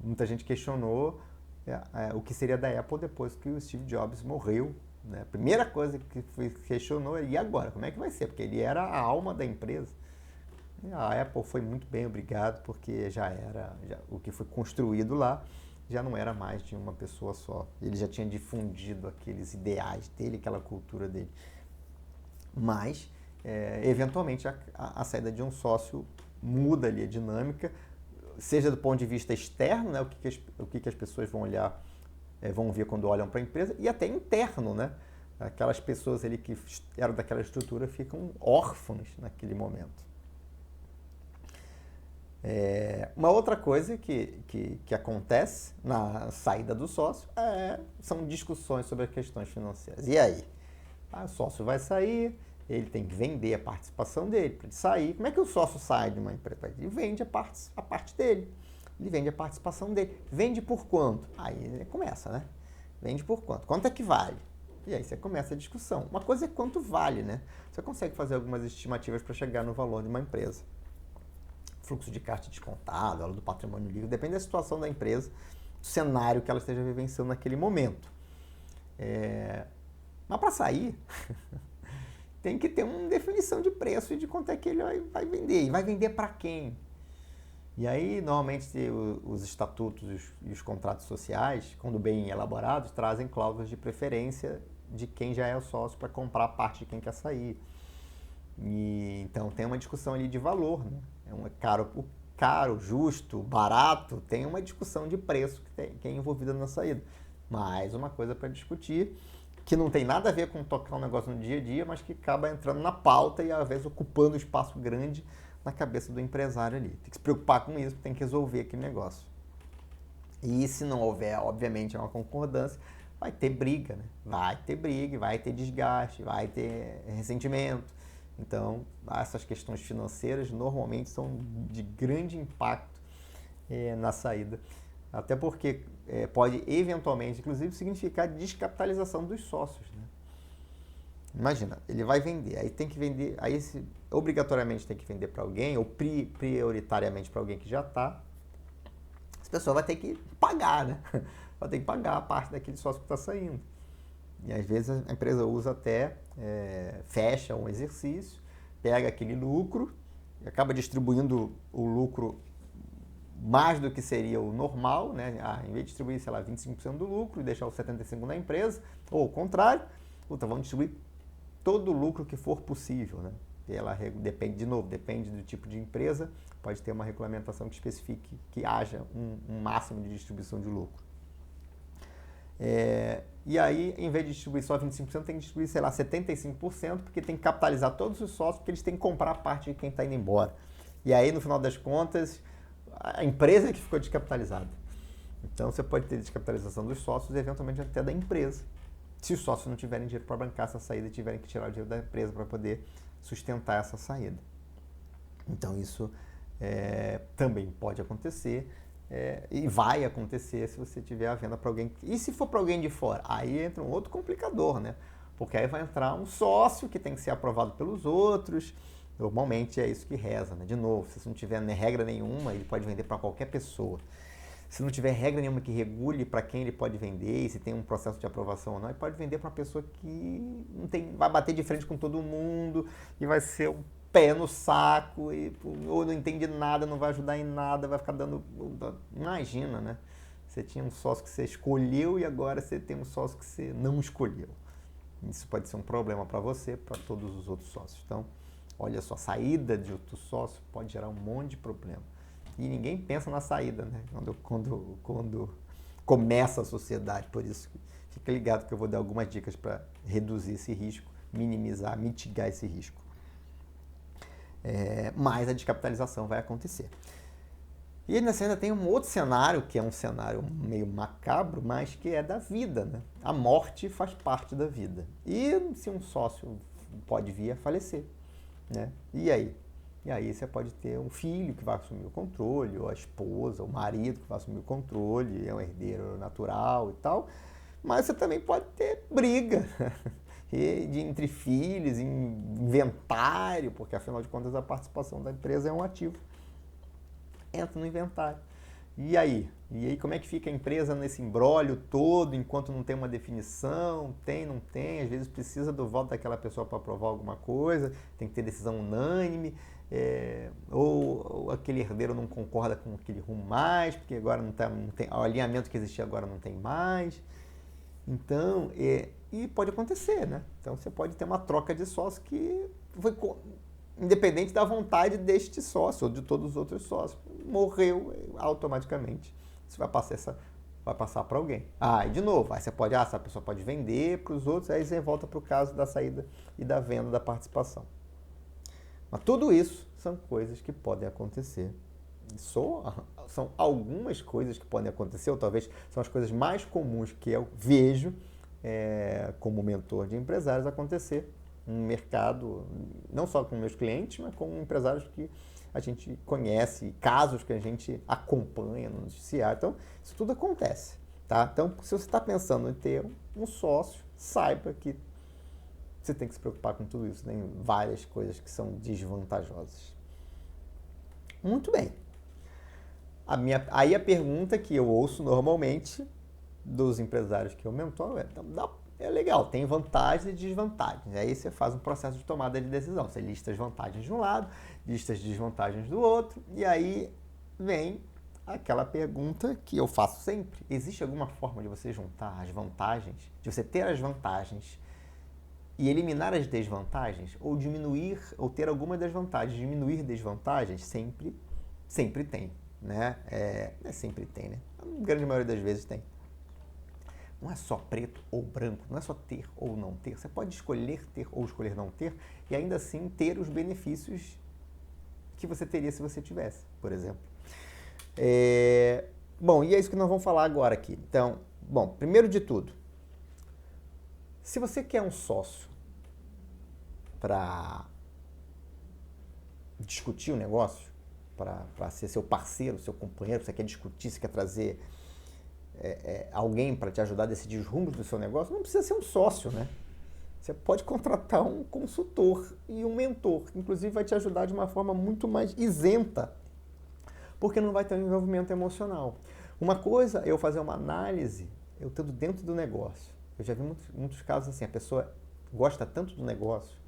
muita gente questionou o que seria da Apple depois que o Steve Jobs morreu, né? A primeira coisa que questionou é, e agora? Como é que vai ser? Porque ele era a alma da empresa. E a Apple foi muito bem, obrigado, porque o que foi construído lá já não era mais de uma pessoa só. Ele já tinha difundido aqueles ideais dele, aquela cultura dele. Mas, eventualmente, a saída de um sócio muda ali a dinâmica, seja do ponto de vista externo, né, o que as pessoas vão olhar, vão ver quando olham para a empresa, e até interno, né? Aquelas pessoas ali que eram daquela estrutura ficam órfãos naquele momento. Uma outra coisa que acontece na saída do sócio são discussões sobre as questões financeiras. E aí? O sócio vai sair, ele tem que vender a participação dele para ele sair. Como é que o sócio sai de uma empresa? Ele vende a parte dele. Ele vende a participação dele. Vende por quanto? Aí começa, né? Vende por quanto? Quanto é que vale? E aí você começa a discussão. Uma coisa é quanto vale, né? Você consegue fazer algumas estimativas para chegar no valor de uma empresa. Fluxo de caixa descontado, valor do patrimônio líquido, depende da situação da empresa, do cenário que ela esteja vivenciando naquele momento. Mas para sair, tem que ter uma definição de preço e de quanto é que ele vai vender. E vai vender para quem? E aí, normalmente, os estatutos e os contratos sociais, quando bem elaborados, trazem cláusulas de preferência de quem já é o sócio para comprar a parte de quem quer sair. E, então, tem uma discussão ali de valor, né? Caro, justo, barato, tem uma discussão de preço que é envolvida na saída. Mais uma coisa para discutir, que não tem nada a ver com tocar um negócio no dia a dia, mas que acaba entrando na pauta e às vezes ocupando um espaço grande na cabeça do empresário ali. Tem que se preocupar com isso, tem que resolver aquele negócio. E se não houver, obviamente, uma concordância, vai ter briga, né? Vai ter briga, vai ter desgaste, vai ter ressentimento. Então, essas questões financeiras normalmente são de grande impacto na saída. Até porque pode eventualmente, inclusive, significar descapitalização dos sócios, né? Imagina, ele vai vender, aí tem que vender, obrigatoriamente tem que vender para alguém, ou prioritariamente para alguém que já está. Essa pessoa vai ter que pagar, né? Vai ter que pagar a parte daquele sócio que está saindo. E às vezes a empresa usa até, fecha um exercício, pega aquele lucro, e acaba distribuindo o lucro mais do que seria o normal, né? Em vez de distribuir, 25% do lucro e deixar os 75% na empresa, ou o contrário, vamos distribuir todo o lucro que for possível, né? E ela depende do tipo de empresa, pode ter uma regulamentação que especifique que haja um máximo de distribuição de lucro. E aí, em vez de distribuir só 25%, tem que distribuir, 75%, porque tem que capitalizar todos os sócios, porque eles têm que comprar a parte de quem está indo embora. E aí, no final das contas, a empresa que ficou descapitalizada. Então você pode ter descapitalização dos sócios e eventualmente até da empresa. Se os sócios não tiverem dinheiro para bancar essa saída e tiverem que tirar o dinheiro da empresa para poder sustentar essa saída. Então isso também pode acontecer e vai acontecer se você tiver a venda para alguém. E se for para alguém de fora? Aí entra um outro complicador, né? Porque aí vai entrar um sócio que tem que ser aprovado pelos outros. Normalmente é isso que reza, né? De novo, se não tiver regra nenhuma, ele pode vender para qualquer pessoa. Se não tiver regra nenhuma que regule para quem ele pode vender, e se tem um processo de aprovação ou não, ele pode vender para uma pessoa que não tem, vai bater de frente com todo mundo e vai ser um pé no saco, ou não entende nada, não vai ajudar em nada, vai ficar dando... Imagina, né? Você tinha um sócio que você escolheu e agora você tem um sócio que você não escolheu. Isso pode ser um problema para você, para todos os outros sócios. Então, olha só, a saída de outro sócio pode gerar um monte de problema. E ninguém pensa na saída, né? Quando começa a sociedade. Por isso, fica ligado que eu vou dar algumas dicas para reduzir esse risco, minimizar, mitigar esse risco. Mas a descapitalização vai acontecer. E nessa ainda tem um outro cenário, que é um cenário meio macabro, mas que é da vida, né? A morte faz parte da vida. E se um sócio pode vir a falecer, né? E aí? E aí você pode ter um filho que vai assumir o controle, ou a esposa, ou o marido que vai assumir o controle, é um herdeiro natural e tal. Mas você também pode ter briga entre filhos, inventário, porque afinal de contas a participação da empresa é um ativo. Entra no inventário. E aí? E aí como é que fica a empresa nesse imbróglio todo, enquanto não tem uma definição, tem, não tem, às vezes precisa do voto daquela pessoa para aprovar alguma coisa, tem que ter decisão unânime, ou aquele herdeiro não concorda com aquele rumo mais, porque agora não tem, o alinhamento que existia agora não tem mais. Então, e pode acontecer, né? Então você pode ter uma troca de sócios que foi independente da vontade deste sócio ou de todos os outros sócios. Morreu automaticamente. Isso vai passar para alguém. E de novo, aí você pode, essa pessoa pode vender para os outros, aí você volta para o caso da saída e da venda da participação. Mas tudo isso são coisas que podem acontecer. São algumas coisas que podem acontecer, ou talvez são as coisas mais comuns que eu vejo como mentor de empresários acontecer no mercado, não só com meus clientes, mas com empresários que a gente conhece, casos que a gente acompanha no noticiário. Então, isso tudo acontece, tá? Então, se você está pensando em ter um sócio, saiba que você tem que se preocupar com tudo isso. Tem várias coisas que são desvantajosas. Muito bem. Aí a pergunta que eu ouço normalmente dos empresários que eu mentoro é legal, tem vantagens e desvantagens. Aí você faz um processo de tomada de decisão. Você lista as vantagens de um lado, lista as desvantagens do outro, e aí vem aquela pergunta que eu faço sempre. Existe alguma forma de você juntar as vantagens, de você ter as vantagens e eliminar as desvantagens, ou diminuir, ou ter alguma das vantagens, diminuir desvantagens? Sempre tem, né? Sempre tem, né? A grande maioria das vezes tem. Não é só preto ou branco, não é só ter ou não ter. Você pode escolher ter ou escolher não ter e ainda assim ter os benefícios que você teria se você tivesse, por exemplo. Bom, e é isso que nós vamos falar agora aqui. Então, bom, primeiro de tudo, se você quer um sócio para discutir o negócio, para ser seu parceiro, seu companheiro, você quer discutir, você quer trazer alguém para te ajudar a decidir os rumos do seu negócio, não precisa ser um sócio, né? Você pode contratar um consultor e um mentor, que inclusive vai te ajudar de uma forma muito mais isenta, porque não vai ter um envolvimento emocional. Uma coisa é eu fazer uma análise, eu estando dentro do negócio. Eu já vi muitos casos assim, a pessoa gosta tanto do negócio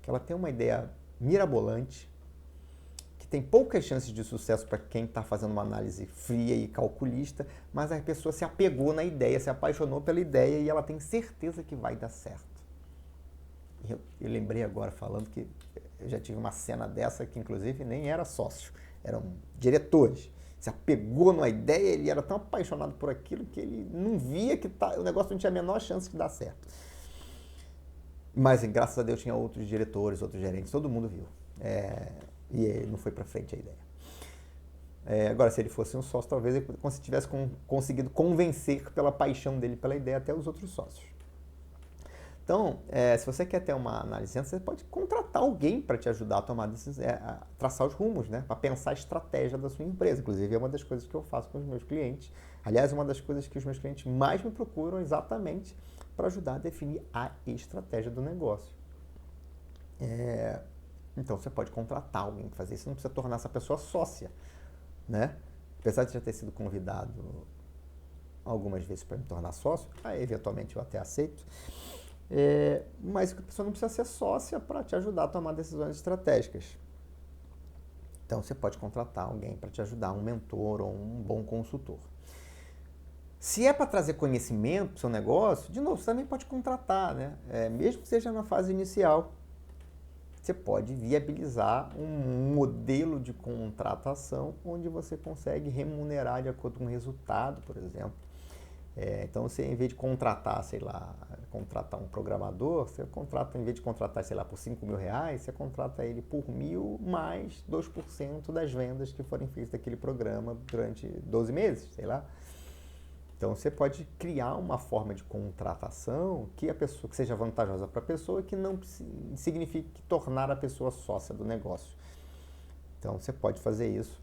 que ela tem uma ideia mirabolante, que tem poucas chances de sucesso para quem está fazendo uma análise fria e calculista, mas a pessoa se apegou na ideia, se apaixonou pela ideia e ela tem certeza que vai dar certo. Eu lembrei agora falando que eu já tive uma cena dessa que inclusive nem era sócio, eram diretores. Se apegou numa ideia, ele era tão apaixonado por aquilo que ele não via que o negócio não tinha a menor chance de dar certo. Mas graças a Deus tinha outros diretores, outros gerentes, todo mundo viu. E não foi para frente a ideia. Agora, se ele fosse um sócio, talvez ele tivesse conseguido convencer pela paixão dele pela ideia até os outros sócios. Então, se você quer ter uma análise, você pode contratar alguém para te ajudar a tomar a traçar os rumos, né? Para pensar a estratégia da sua empresa. Inclusive, é uma das coisas que eu faço com os meus clientes. Aliás, é uma das coisas que os meus clientes mais me procuram exatamente para ajudar a definir a estratégia do negócio. Então, você pode contratar alguém para fazer isso. Você não precisa tornar essa pessoa sócia, né? Apesar de já ter sido convidado algumas vezes para me tornar sócio, aí, eventualmente eu até aceito. Mas a pessoa não precisa ser sócia para te ajudar a tomar decisões estratégicas. Então, você pode contratar alguém para te ajudar, um mentor ou um bom consultor. Se é para trazer conhecimento para o seu negócio, de novo, você também pode contratar, né? Mesmo que seja na fase inicial, você pode viabilizar um modelo de contratação onde você consegue remunerar de acordo com o resultado, por exemplo. Então, você, em vez de contratar, contratar um programador, você contrata, em vez de contratar, por R$5.000, você contrata ele por 1.000 mais 2% das vendas que forem feitas daquele programa durante 12 meses, Então, você pode criar uma forma de contratação que seja vantajosa para a pessoa e que não signifique tornar a pessoa sócia do negócio. Então, você pode fazer isso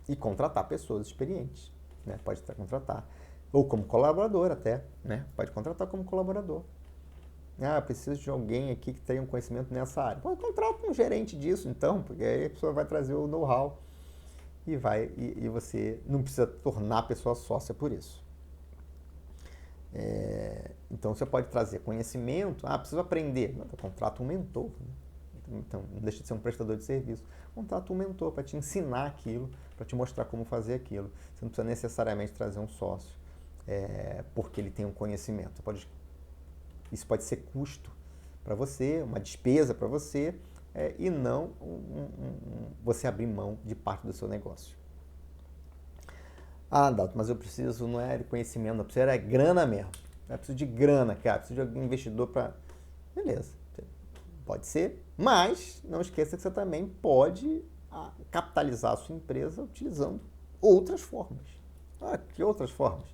e contratar pessoas experientes. Né? Pode contratar. Ou como colaborador até, né? Pode contratar como colaborador. Preciso de alguém aqui que tenha um conhecimento nessa área. Contrata um gerente disso, então, porque aí a pessoa vai trazer o know-how e você não precisa tornar a pessoa sócia por isso. Então, você pode trazer conhecimento. Preciso aprender. Contrata um mentor. Né? Então, não deixa de ser um prestador de serviço. Contrata um mentor para te ensinar aquilo, para te mostrar como fazer aquilo. Você não precisa necessariamente trazer um sócio, porque ele tem um conhecimento. Isso pode ser custo para você, uma despesa para você, e não você abrir mão de parte do seu negócio. Dalton, mas eu preciso, não é de conhecimento, eu preciso de grana mesmo. Eu preciso de grana, cara, preciso de algum investidor para... Beleza, pode ser, mas não esqueça que você também pode capitalizar a sua empresa utilizando outras formas. Que outras formas?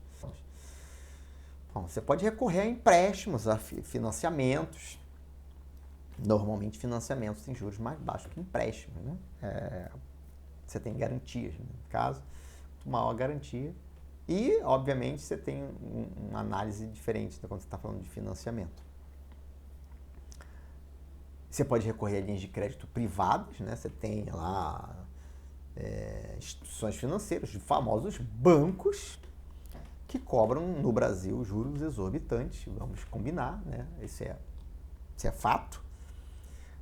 Bom, você pode recorrer a empréstimos, a financiamentos. Normalmente, financiamentos têm juros mais baixos que empréstimos, né? Você tem garantias, né? No caso, maior garantia. E, obviamente, você tem uma análise diferente quando você está falando de financiamento. Você pode recorrer a linhas de crédito privadas, né? Você tem lá instituições financeiras, de famosos bancos, que cobram no Brasil juros exorbitantes, vamos combinar, né? Isso é fato.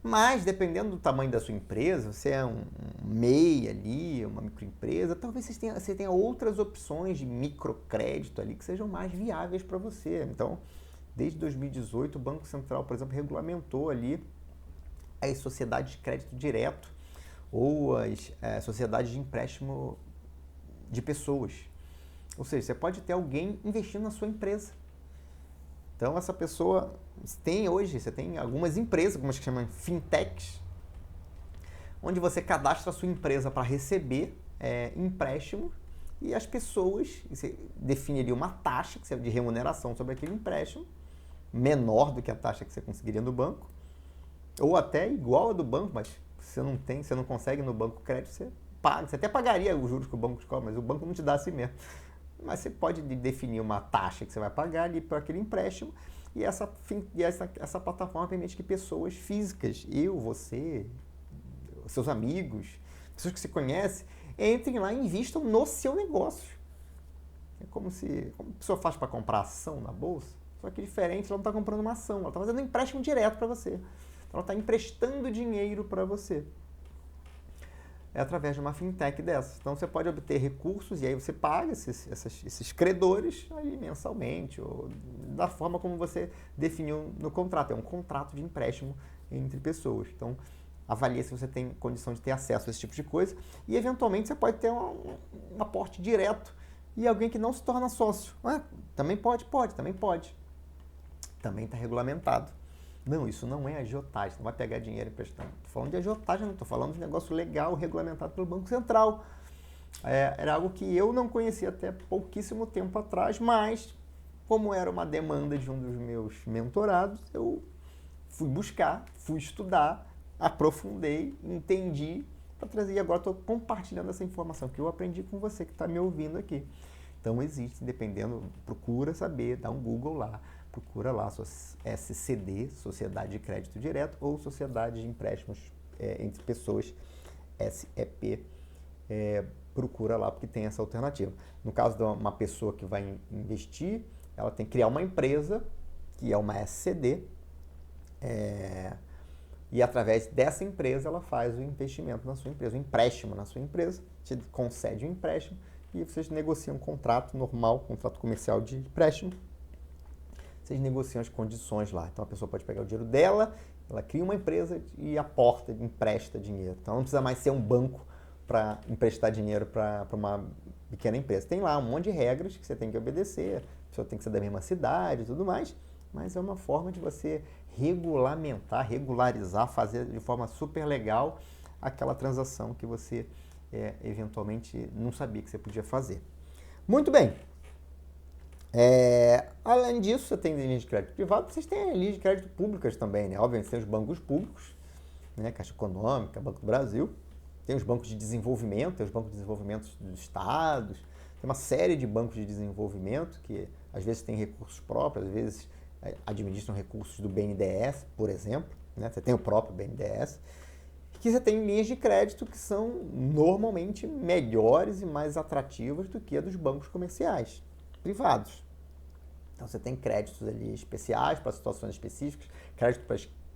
Mas, dependendo do tamanho da sua empresa, você é um MEI ali, uma microempresa, talvez você tenha outras opções de microcrédito ali que sejam mais viáveis para você. Então, desde 2018, o Banco Central, por exemplo, regulamentou ali as sociedades de crédito direto ou as sociedades de empréstimo de pessoas. Ou seja, você pode ter alguém investindo na sua empresa. Então, essa pessoa você tem algumas empresas, algumas que chamam fintechs, onde você cadastra a sua empresa para receber empréstimo e as pessoas, você define ali uma taxa de remuneração sobre aquele empréstimo, menor do que a taxa que você conseguiria no banco, ou até igual a do banco, mas você não consegue no banco crédito, você paga. Você até pagaria os juros que o banco te cobra, mas o banco não te dá assim mesmo. Mas você pode definir uma taxa que você vai pagar ali por aquele empréstimo e essa plataforma permite que pessoas físicas, você, seus amigos, pessoas que você conhece, entrem lá e invistam no seu negócio. É como a pessoa faz para comprar ação na bolsa, só que diferente, ela não está comprando uma ação, ela está fazendo um empréstimo direto para você. Ela está emprestando dinheiro para você. Através de uma fintech dessas. Então, você pode obter recursos e aí você paga esses credores aí mensalmente ou da forma como você definiu no contrato. É um contrato de empréstimo entre pessoas. Então, avalie se você tem condição de ter acesso a esse tipo de coisa e, eventualmente, você pode ter um aporte direto e alguém que não se torna sócio. Também pode. Também está regulamentado. Não, isso não é agiotagem, não vai pegar dinheiro emprestado. Estou falando de agiotagem, não estou falando de negócio legal regulamentado pelo Banco Central. Era algo que eu não conhecia até pouquíssimo tempo atrás, mas como era uma demanda de um dos meus mentorados, eu fui buscar, fui estudar, aprofundei, entendi para trazer. E agora estou compartilhando essa informação que eu aprendi com você que está me ouvindo aqui. Então existe, dependendo, procura saber, dá um Google lá, procura lá SCD, Sociedade de Crédito Direto, ou Sociedade de Empréstimos entre Pessoas, SEP, procura lá porque tem essa alternativa. No caso de uma pessoa que vai investir, ela tem que criar uma empresa, que é uma SCD, e através dessa empresa ela faz o investimento na sua empresa, o empréstimo na sua empresa, te concede um empréstimo e vocês negociam um contrato normal, contrato comercial de empréstimo. Vocês negociam as condições lá. Então a pessoa pode pegar o dinheiro dela, ela cria uma empresa e aporta, empresta dinheiro. Então não precisa mais ser um banco para emprestar dinheiro para uma pequena empresa. Tem lá um monte de regras que você tem que obedecer, a pessoa tem que ser da mesma cidade e tudo mais, mas é uma forma de você regulamentar, regularizar, fazer de forma super legal aquela transação que você eventualmente não sabia que você podia fazer. Muito bem. Além disso, você tem linhas de crédito privado, vocês têm linhas de crédito públicas também, né? Obviamente, tem os bancos públicos, né? Caixa Econômica, Banco do Brasil, tem os bancos de desenvolvimento, tem os bancos de desenvolvimento dos estados, tem uma série de bancos de desenvolvimento que às vezes têm recursos próprios, às vezes administram recursos do BNDES, por exemplo, né? Você tem o próprio BNDES, que você tem linhas de crédito que são normalmente melhores e mais atrativas do que a dos bancos comerciais privados. Então você tem créditos ali especiais para situações específicas,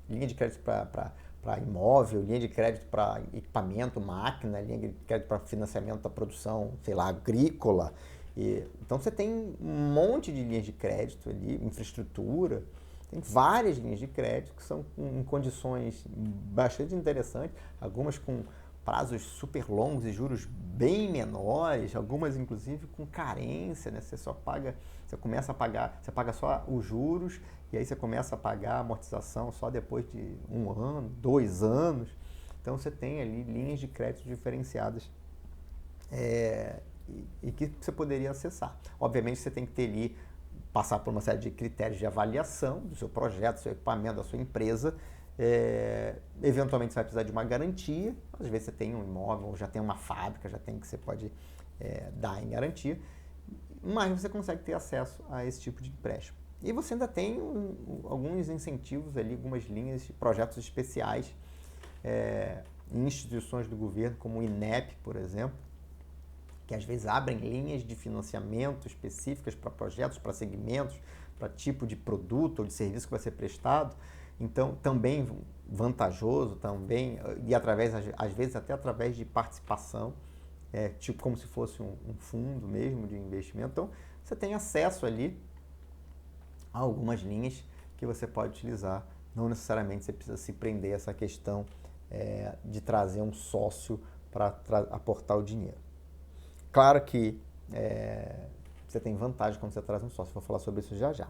linha de crédito para imóvel, linha de crédito para equipamento, máquina, linha de crédito para financiamento da produção, sei lá, agrícola. Então você tem um monte de linhas de crédito ali, infraestrutura, tem várias linhas de crédito que são em condições bastante interessantes, algumas com prazos super longos e juros bem menores, algumas inclusive com carência, né? Você começa a pagar, você paga só os juros e aí você começa a pagar a amortização só depois de 1 ano, 2 anos. Então você tem ali linhas de crédito diferenciadas e que você poderia acessar. Obviamente você tem que ter ali, passar por uma série de critérios de avaliação do seu projeto, do seu equipamento, da sua empresa. Eventualmente você vai precisar de uma garantia, às vezes você tem um imóvel, ou já tem uma fábrica, já tem que você pode dar em garantia, mas você consegue ter acesso a esse tipo de empréstimo. E você ainda tem alguns incentivos ali, algumas linhas de projetos especiais em instituições do governo, como o INEP, por exemplo, que às vezes abrem linhas de financiamento específicas para projetos, para segmentos, para tipo de produto ou de serviço que vai ser prestado. Então, também vantajoso, também, e às vezes até através de participação, tipo como se fosse um fundo mesmo de investimento. Então, você tem acesso ali a algumas linhas que você pode utilizar. Não necessariamente você precisa se prender a essa questão de trazer um sócio para aportar o dinheiro. Claro que você tem vantagem quando você traz um sócio, vou falar sobre isso já já.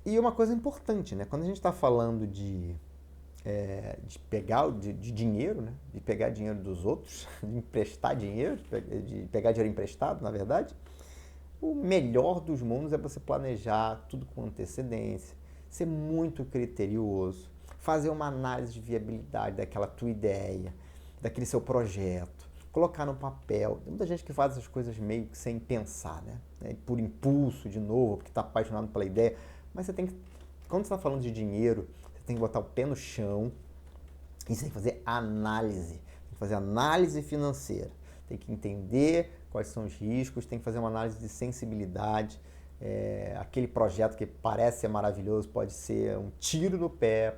E uma coisa importante, né? Quando a gente está falando de pegar de dinheiro, né? De pegar dinheiro dos outros, de emprestar dinheiro, de pegar dinheiro emprestado, na verdade, o melhor dos mundos é você planejar tudo com antecedência, ser muito criterioso, fazer uma análise de viabilidade daquela tua ideia, daquele seu projeto, colocar no papel. Tem muita gente que faz essas coisas meio que sem pensar, né? Por impulso, de novo, porque está apaixonado pela ideia. Mas você tem que, quando você está falando de dinheiro, você tem que botar o pé no chão e você tem que fazer análise. Tem que fazer análise financeira. Tem que entender quais são os riscos, tem que fazer uma análise de sensibilidade. Aquele projeto que parece ser maravilhoso pode ser um tiro no pé,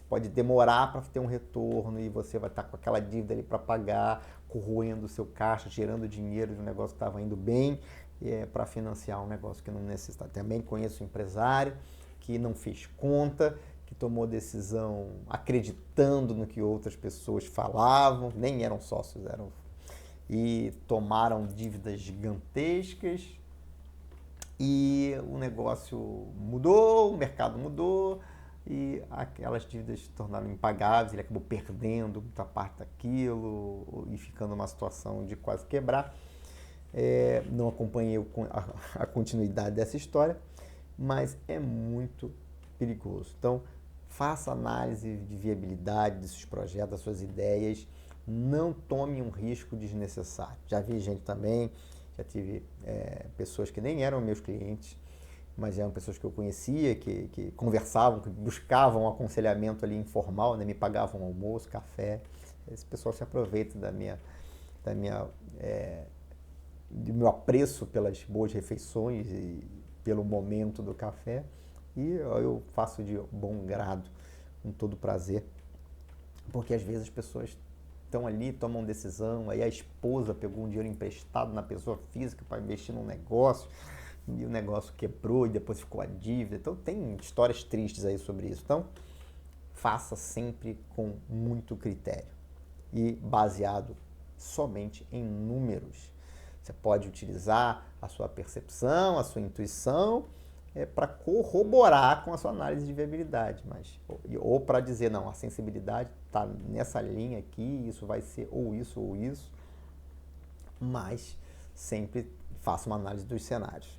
pode demorar para ter um retorno e você vai estar com aquela dívida ali para pagar, corroendo o seu caixa, tirando dinheiro de um negócio que estava indo bem para financiar um negócio que não necessita. Também conheço um empresário que não fez conta, que tomou decisão acreditando no que outras pessoas falavam, nem eram sócios, e tomaram dívidas gigantescas. E o negócio mudou, o mercado mudou e aquelas dívidas se tornaram impagáveis, ele acabou perdendo muita parte daquilo e ficando numa situação de quase quebrar. Não acompanhei a continuidade dessa história, mas é muito perigoso. Então, faça análise de viabilidade dos seus projetos, das suas ideias, não tome um risco desnecessário. Já vi gente também, já tive pessoas que nem eram meus clientes, mas eram pessoas que eu conhecia, que conversavam, que buscavam um aconselhamento ali informal, né? Me pagavam almoço, café. Esse pessoal se aproveita do meu apreço pelas boas refeições e pelo momento do café, e eu faço de bom grado, com todo prazer, porque às vezes as pessoas estão ali, tomam decisão, aí a esposa pegou um dinheiro emprestado na pessoa física para investir num negócio, e o negócio quebrou e depois ficou a dívida. Então tem histórias tristes aí sobre isso. Então, faça sempre com muito critério e baseado somente em números. Você pode utilizar a sua percepção, a sua intuição, para corroborar com a sua análise de viabilidade, ou para dizer, não, a sensibilidade está nessa linha aqui, isso vai ser ou isso, mas sempre faça uma análise dos cenários.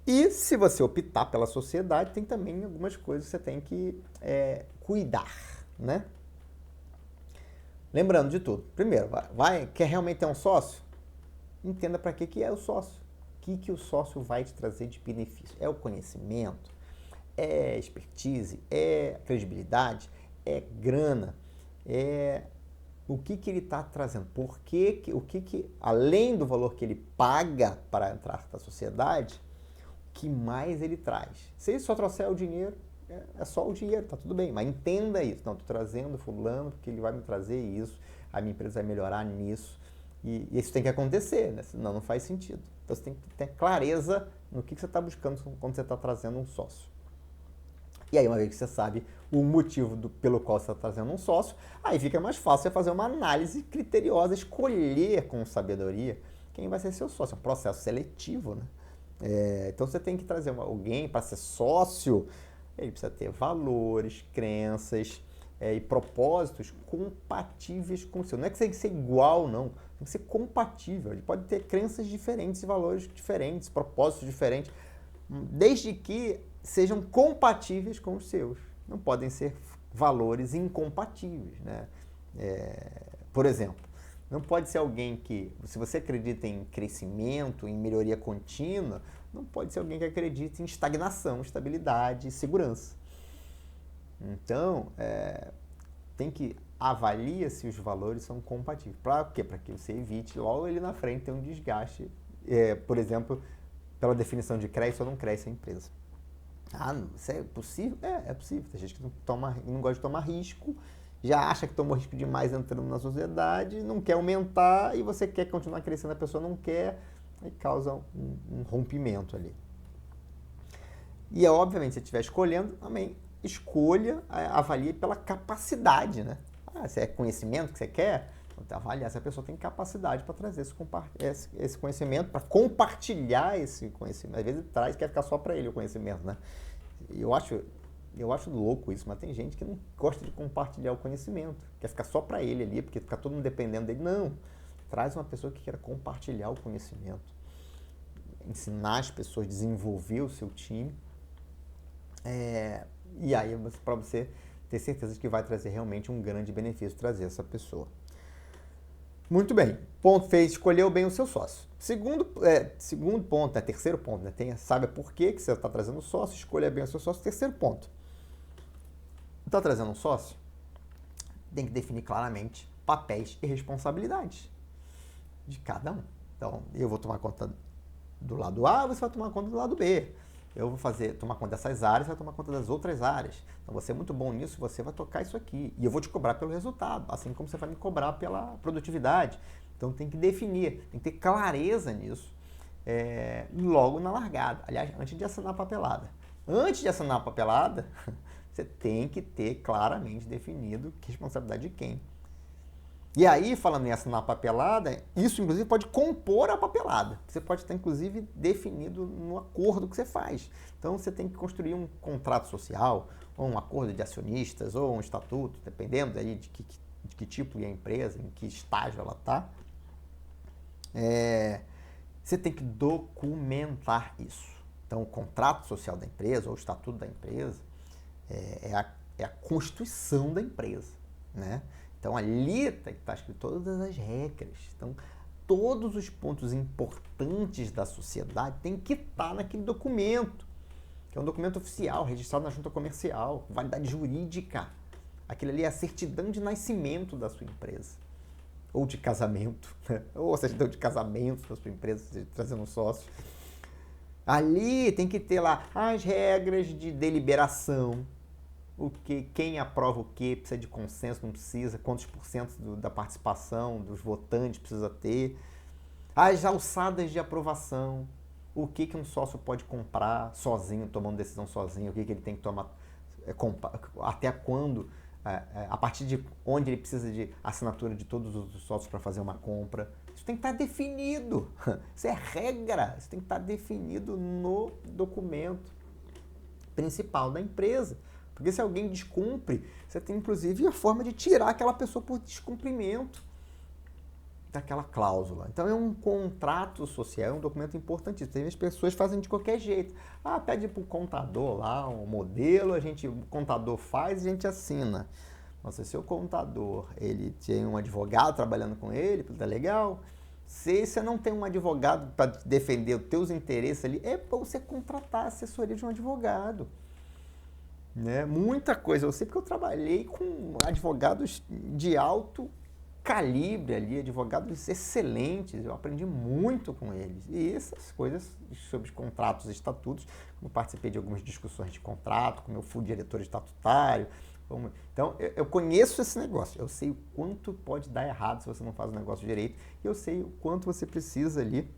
E se você optar pela sociedade, tem também algumas coisas que você tem que cuidar, né? Lembrando de tudo, primeiro, quer realmente ter um sócio? Entenda para que é o sócio. O que o sócio vai te trazer de benefício? É o conhecimento? É expertise? É credibilidade? É grana? O que ele está trazendo? Além do valor que ele paga para entrar na sociedade, o que mais ele traz? Se ele só trouxer o dinheiro, é só o dinheiro, tá tudo bem, mas entenda isso. Não, estou trazendo fulano porque ele vai me trazer isso, a minha empresa vai melhorar nisso. E isso tem que acontecer, né? Senão não faz sentido. Então você tem que ter clareza no que você está buscando quando você está trazendo um sócio. E aí, uma vez que você sabe o motivo pelo qual você está trazendo um sócio, aí fica mais fácil você fazer uma análise criteriosa, escolher com sabedoria quem vai ser seu sócio. É um processo seletivo, né? Então você tem que trazer alguém para ser sócio, ele precisa ter valores, crenças e propósitos compatíveis com o seu. Não é que você tem que ser igual, não. Tem que ser compatível. Ele pode ter crenças diferentes, valores diferentes, propósitos diferentes, desde que sejam compatíveis com os seus. Não podem ser valores incompatíveis, né? Por exemplo, não pode ser alguém que, se você acredita em crescimento, em melhoria contínua, não pode ser alguém que acredite em estagnação, estabilidade e segurança. Então, tem que avaliar se os valores são compatíveis. Para quê? Para que você evite logo ali na frente ter um desgaste, por exemplo, pela definição de cresce ou não cresce a empresa. Isso é possível? É possível. Tem gente que não gosta de tomar risco, já acha que tomou risco demais entrando na sociedade, não quer aumentar e você quer continuar crescendo, a pessoa não quer, e causa um rompimento ali. E obviamente, se você estiver escolhendo, também escolha, avalie pela capacidade, né? Se é conhecimento que você quer, então avaliar se a pessoa tem capacidade para trazer esse conhecimento, para compartilhar esse conhecimento. Às vezes traz, quer ficar só para ele o conhecimento, né? Eu acho louco isso, mas tem gente que não gosta de compartilhar o conhecimento, quer ficar só para ele ali, porque fica todo mundo dependendo dele. Não, traz uma pessoa que queira compartilhar o conhecimento, ensinar as pessoas, desenvolver o seu time, e aí para você ter certeza de que vai trazer realmente um grande benefício trazer essa pessoa. Muito bem, ponto fez, escolheu bem o seu sócio. Segundo ponto, terceiro ponto, né? Sabe por que você está trazendo um sócio, escolha bem o seu sócio. Terceiro ponto, está trazendo um sócio, tem que definir claramente papéis e responsabilidades de cada um. Então, eu vou tomar conta do lado A, você vai tomar conta do lado B. Eu vou tomar conta dessas áreas, você vai tomar conta das outras áreas. Então, você é muito bom nisso, você vai tocar isso aqui. E eu vou te cobrar pelo resultado, assim como você vai me cobrar pela produtividade. Então, tem que definir, tem que ter clareza nisso logo na largada. Aliás, antes de assinar a papelada. Antes de assinar a papelada, você tem que ter claramente definido que responsabilidade de quem. E aí, falando em assinar a papelada, isso inclusive pode compor a papelada. Você pode estar inclusive definido no acordo que você faz. Então você tem que construir um contrato social, ou um acordo de acionistas, ou um estatuto, dependendo aí de que tipo é a empresa, em que estágio ela está. Você tem que documentar isso. Então o contrato social da empresa, ou o estatuto da empresa, é a constituição da empresa, né? Então ali está escrito todas as regras. Então todos os pontos importantes da sociedade têm que estar naquele documento, que é um documento oficial, registrado na junta comercial, validade jurídica. Aquilo ali é a certidão de nascimento da sua empresa. Ou de casamento, ou a certidão de casamento da sua empresa, trazendo um sócio. Ali tem que ter lá as regras de deliberação, quem aprova o que, precisa de consenso, não precisa, quantos por cento da participação dos votantes precisa ter, as alçadas de aprovação, o que um sócio pode comprar sozinho, tomando decisão sozinho, o que ele tem que tomar, até quando, a partir de onde ele precisa de assinatura de todos os sócios para fazer uma compra. Isso tem que estar definido, isso é regra, isso tem que estar definido no documento principal da empresa. Porque se alguém descumpre, você tem inclusive a forma de tirar aquela pessoa por descumprimento daquela cláusula. Então é um contrato social, é um documento importantíssimo. Tem as pessoas fazem de qualquer jeito. Pede para o contador lá um modelo, o contador faz e a gente assina. Nossa, se o contador ele tem um advogado trabalhando com ele, tá legal. Se você não tem um advogado para defender os teus interesses ali, é para você contratar a assessoria de um advogado. Né? Muita coisa, eu sei porque eu trabalhei com advogados de alto calibre ali, advogados excelentes, eu aprendi muito com eles. E essas coisas sobre contratos e estatutos, eu participei de algumas discussões de contrato, como eu fui diretor estatutário. Então, eu conheço esse negócio, eu sei o quanto pode dar errado se você não faz o negócio direito, e eu sei o quanto você precisa ali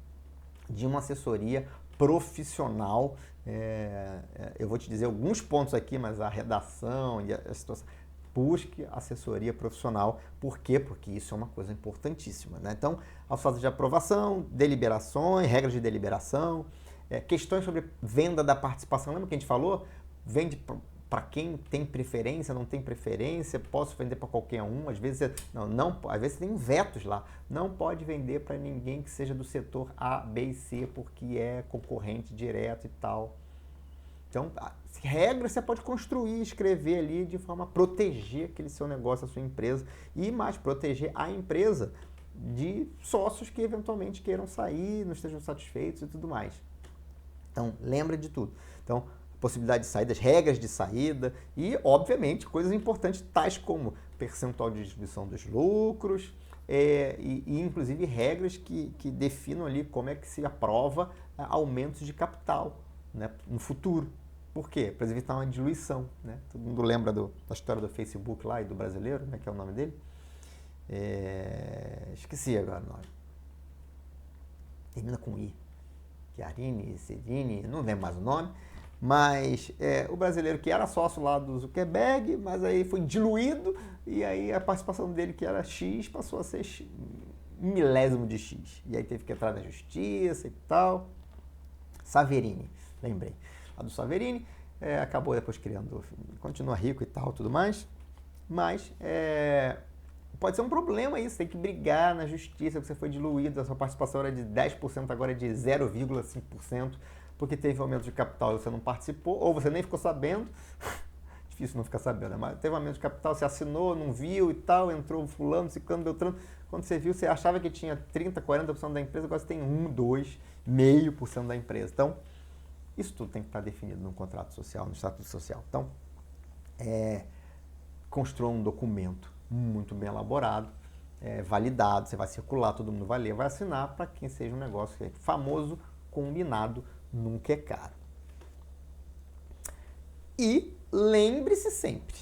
de uma assessoria profissional. Eu vou te dizer alguns pontos aqui, mas a redação e a situação, busque assessoria profissional. Por quê? Porque isso é uma coisa importantíssima, né? Então, alçadas de aprovação, deliberações, regras de deliberação, questões sobre venda da participação. Lembra que a gente falou? Vende para quem tem preferência, não tem preferência, posso vender para qualquer um. Às vezes, às vezes tem vetos lá. Não pode vender para ninguém que seja do setor A, B e C, porque é concorrente direto e tal. Então, regras você pode construir, escrever ali de forma a proteger aquele seu negócio, a sua empresa, e mais, proteger a empresa de sócios que eventualmente queiram sair, não estejam satisfeitos e tudo mais. Então, lembra de tudo. Então, possibilidade de saída, as regras de saída e, obviamente, coisas importantes tais como percentual de distribuição dos lucros e inclusive, regras que definam ali como é que se aprova aumentos de capital, né, no futuro. Por quê? Para evitar uma diluição, né? Todo mundo lembra da história do Facebook lá e do brasileiro, né, que é o nome dele. Esqueci agora o nome. Termina com I. Chiarini, Cedini, não lembro mais o nome. Mas o brasileiro que era sócio lá do Zuckerberg, mas aí foi diluído e aí a participação dele, que era X, passou a ser um milésimo de X. E aí teve que entrar na justiça e tal. Saverini, lembrei. A do Saverini, acabou depois criando, continua rico e tal, tudo mais. Mas pode ser um problema isso, tem que brigar na justiça, que você foi diluído, a sua participação era de 10%, agora é de 0,5%. Porque teve aumento de capital e você não participou, ou você nem ficou sabendo, difícil não ficar sabendo, né? Mas teve aumento de capital, você assinou, não viu e tal, entrou fulano, ciclano, beltrano, quando você viu, você achava que tinha 30%, 40% da empresa, agora você tem 1, 2, 0,5% da empresa. Então, isso tudo tem que estar definido no contrato social, no estatuto social. Então, construa um documento muito bem elaborado, validado, você vai circular, todo mundo vai ler, vai assinar, para quem seja um negócio famoso, combinado, nunca é caro. E lembre-se sempre,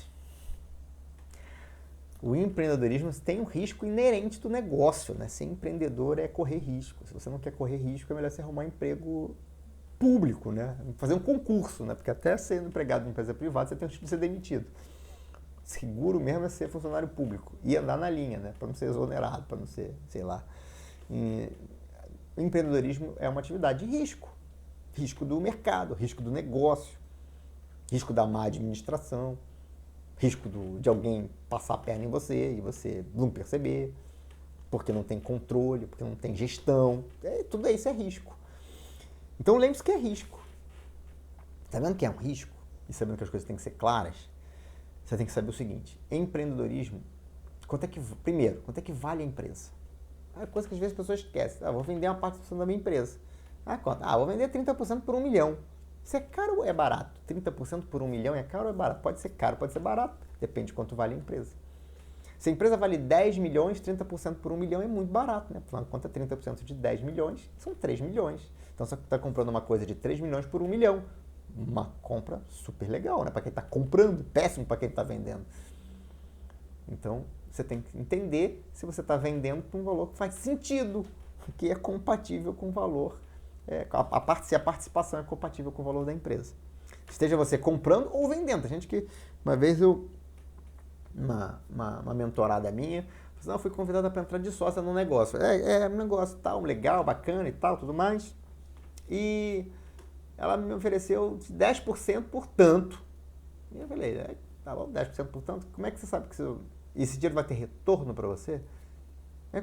o empreendedorismo tem um risco inerente do negócio, né? Ser empreendedor é correr risco. Se você não quer correr risco, é melhor você arrumar um emprego público, né? Fazer um concurso, né? Porque até sendo empregado em empresa privada, você tem o risco de ser demitido. Seguro mesmo é ser funcionário público e andar na linha, né? Para não ser exonerado, para não ser, sei lá. O empreendedorismo é uma atividade de risco. Risco do mercado, risco do negócio, risco da má administração, risco de alguém passar a perna em você e você não perceber, porque não tem controle, porque não tem gestão. Tudo isso é risco. Então lembre-se que é risco. Sabendo que é um risco e sabendo que as coisas têm que ser claras, você tem que saber o seguinte: empreendedorismo, primeiro, quanto é que vale a empresa? É coisa que às vezes as pessoas esquecem. Vou vender uma participação da minha empresa. Quanto? Vou vender 30% por 1 milhão. Isso é caro ou é barato? 30% por 1 milhão é caro ou é barato? Pode ser caro, pode ser barato. Depende de quanto vale a empresa. Se a empresa vale 10 milhões, 30% por 1 milhão é muito barato, né? Afinal de contas, 30% de 10 milhões são 3 milhões. Então, você está comprando uma coisa de 3 milhões por 1 milhão. Uma compra super legal, né? Para quem está comprando, péssimo para quem está vendendo. Então, você tem que entender se você está vendendo por um valor que faz sentido, que é compatível com o valor, se a participação é compatível com o valor da empresa. Esteja você comprando ou vendendo. A gente que, uma vez uma mentorada minha, eu fui convidada para entrar de sócia num negócio. Um negócio tal, legal, bacana e tal, tudo mais. E ela me ofereceu 10% por tanto. E eu falei, tá bom, 10% por tanto, como é que você sabe que esse dinheiro vai ter retorno para você?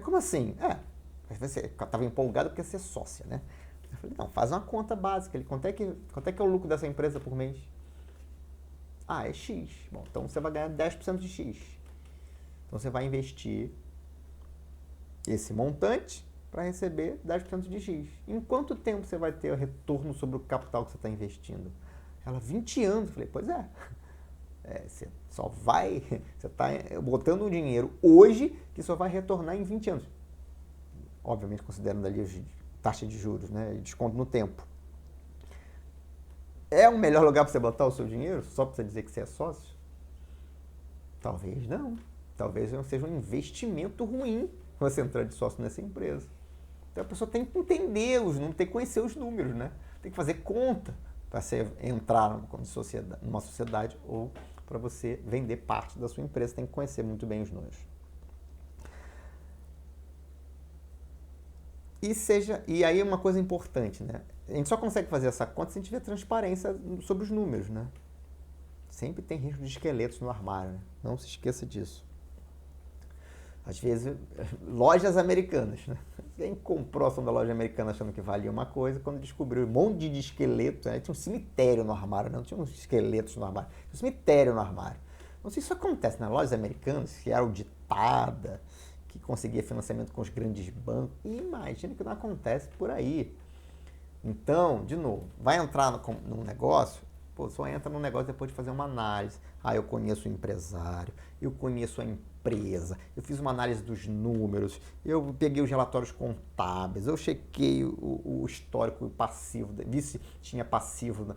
Como assim? Você estava empolgado porque ia ser sócia, né? Eu falei, não, faz uma conta básica. Quanto é que é o lucro dessa empresa por mês? É X. Bom, então você vai ganhar 10% de X. Então você vai investir esse montante para receber 10% de X. Em quanto tempo você vai ter retorno sobre o capital que você está investindo? Ela, 20 anos. Eu falei, pois é. Você está botando um dinheiro hoje que só vai retornar em 20 anos. Obviamente considerando ali a taxa de juros, né, e desconto no tempo. É o melhor lugar para você botar o seu dinheiro só para você dizer que você é sócio? Talvez não. Talvez seja um investimento ruim você entrar de sócio nessa empresa. Então a pessoa tem que entender, tem que conhecer os números, né? Tem que fazer conta para você entrar numa sociedade ou para você vender parte da sua empresa. Tem que conhecer muito bem os números. E aí uma coisa importante, né? A gente só consegue fazer essa conta se a gente tiver transparência sobre os números, né? Sempre tem risco de esqueletos no armário, né? Não se esqueça disso. Às vezes, lojas americanas, né? Quem comprou a ação da loja americana achando que valia uma coisa, quando descobriu um monte de esqueletos, né? Tinha um cemitério no armário, não tinha uns esqueletos no armário, tinha um cemitério no armário. Não sei se isso acontece nas lojas americanas, que era auditada, que conseguia financiamento com os grandes bancos. E imagina que não acontece por aí. Então, de novo, vai entrar num negócio, só entra num negócio depois de fazer uma análise. Eu conheço o empresário, eu conheço a empresa, eu fiz uma análise dos números, eu peguei os relatórios contábeis, eu chequei o histórico passivo, vi se tinha passivo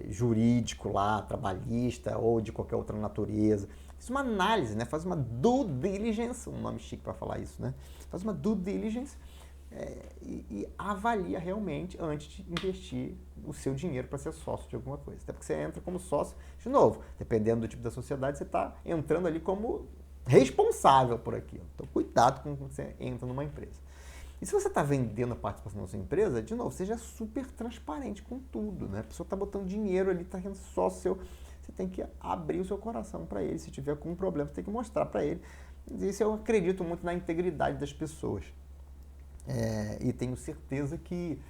jurídico lá, trabalhista ou de qualquer outra natureza. Fiz uma análise, né? Faz uma due diligence, um nome chique para falar isso, né? Faz uma due diligence e avalia realmente antes de investir o seu dinheiro para ser sócio de alguma coisa. Até porque você entra como sócio, de novo, dependendo do tipo da sociedade, você está entrando ali como responsável por aquilo. Então, cuidado com quando você entra numa empresa. E se você está vendendo a participação da sua empresa, de novo, seja super transparente com tudo, né? A pessoa está botando dinheiro ali, está sendo sócio seu. Você tem que abrir o seu coração para ele. Se tiver algum problema, você tem que mostrar para ele. Isso eu acredito muito na integridade das pessoas. E tenho certeza que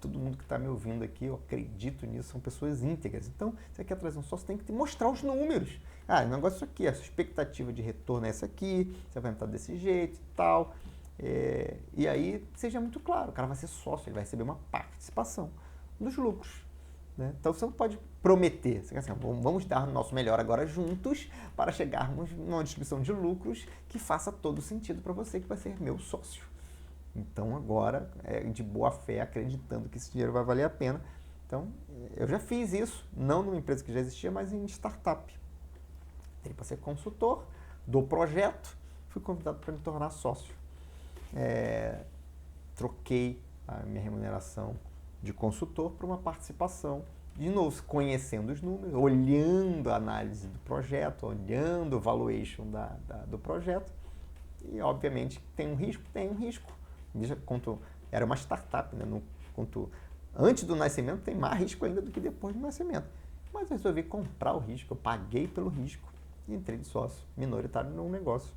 todo mundo que está me ouvindo aqui, eu acredito nisso, são pessoas íntegras. Então, você quer trazer um sócio, tem que mostrar os números. O negócio é isso aqui, a sua expectativa de retorno é essa aqui, você vai entrar desse jeito e tal. E aí, seja muito claro, o cara vai ser sócio, ele vai receber uma participação dos lucros. Né? Então, você não pode prometer, você quer assim, vamos dar o nosso melhor agora juntos para chegarmos numa distribuição de lucros que faça todo sentido para você, que vai ser meu sócio. Então, agora, de boa fé, acreditando que esse dinheiro vai valer a pena. Então, eu já fiz isso, não numa empresa que já existia, mas em startup. Entrei para ser consultor do projeto, fui convidado para me tornar sócio. Troquei a minha remuneração de consultor por uma participação De novo, conhecendo os números, olhando a análise do projeto, olhando o valuation do projeto. E, obviamente, tem um risco? Tem um risco. Quanto era uma startup, né? Antes do nascimento tem mais risco ainda do que depois do nascimento. Mas eu resolvi comprar o risco, eu paguei pelo risco e entrei de sócio minoritário num negócio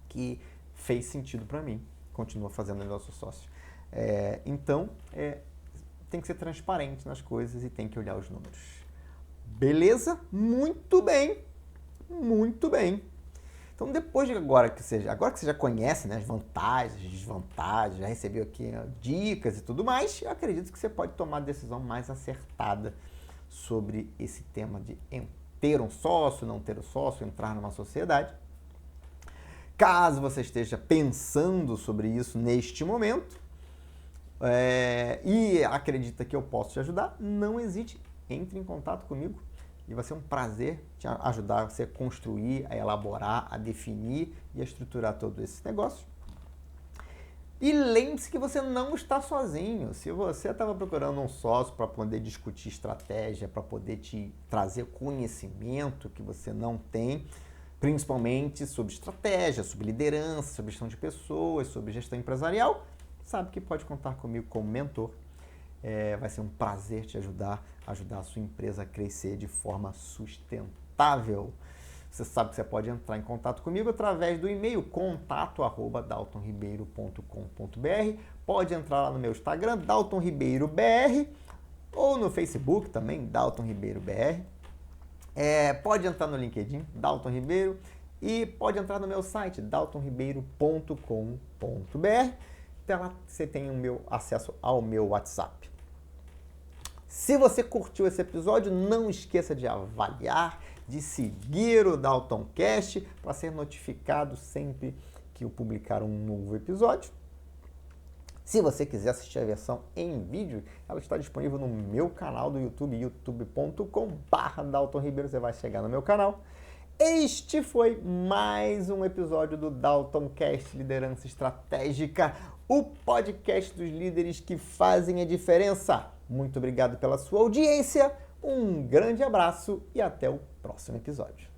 que fez sentido para mim. Continua fazendo negócio sócio. Então, tem que ser transparente nas coisas e tem que olhar os números. Beleza? Muito bem. Muito bem. Então, depois de agora que você já conhece, né, as vantagens, as desvantagens, já recebeu aqui dicas e tudo mais, eu acredito que você pode tomar a decisão mais acertada sobre esse tema de ter um sócio, não ter um sócio, entrar numa sociedade. Caso você esteja pensando sobre isso neste momento e acredita que eu posso te ajudar, não hesite, entre em contato comigo. E vai ser um prazer te ajudar você a construir, a elaborar, a definir e a estruturar todo esse negócio. E lembre-se que você não está sozinho. Se você estava procurando um sócio para poder discutir estratégia, para poder te trazer conhecimento que você não tem, principalmente sobre estratégia, sobre liderança, sobre gestão de pessoas, sobre gestão empresarial, sabe que pode contar comigo como mentor. Vai ser um prazer te ajudar a sua empresa a crescer de forma sustentável. Você sabe que você pode entrar em contato comigo através do e-mail contato@daltonribeiro.com.br. Pode entrar lá no meu Instagram, DaltonRibeiroBR, ou no Facebook também, DaltonRibeiroBR. Pode entrar no LinkedIn, Dalton Ribeiro, e pode entrar no meu site, daltonribeiro.com.br. Até lá você tem acesso ao meu WhatsApp. Se você curtiu esse episódio, não esqueça de avaliar, de seguir o DaltonCast para ser notificado sempre que eu publicar um novo episódio. Se você quiser assistir a versão em vídeo, ela está disponível no meu canal do YouTube, youtube.com/DaltonRibeiro. Você vai chegar no meu canal. Este foi mais um episódio do DaltonCast Liderança Estratégica, o podcast dos líderes que fazem a diferença. Muito obrigado pela sua audiência, um grande abraço e até o próximo episódio.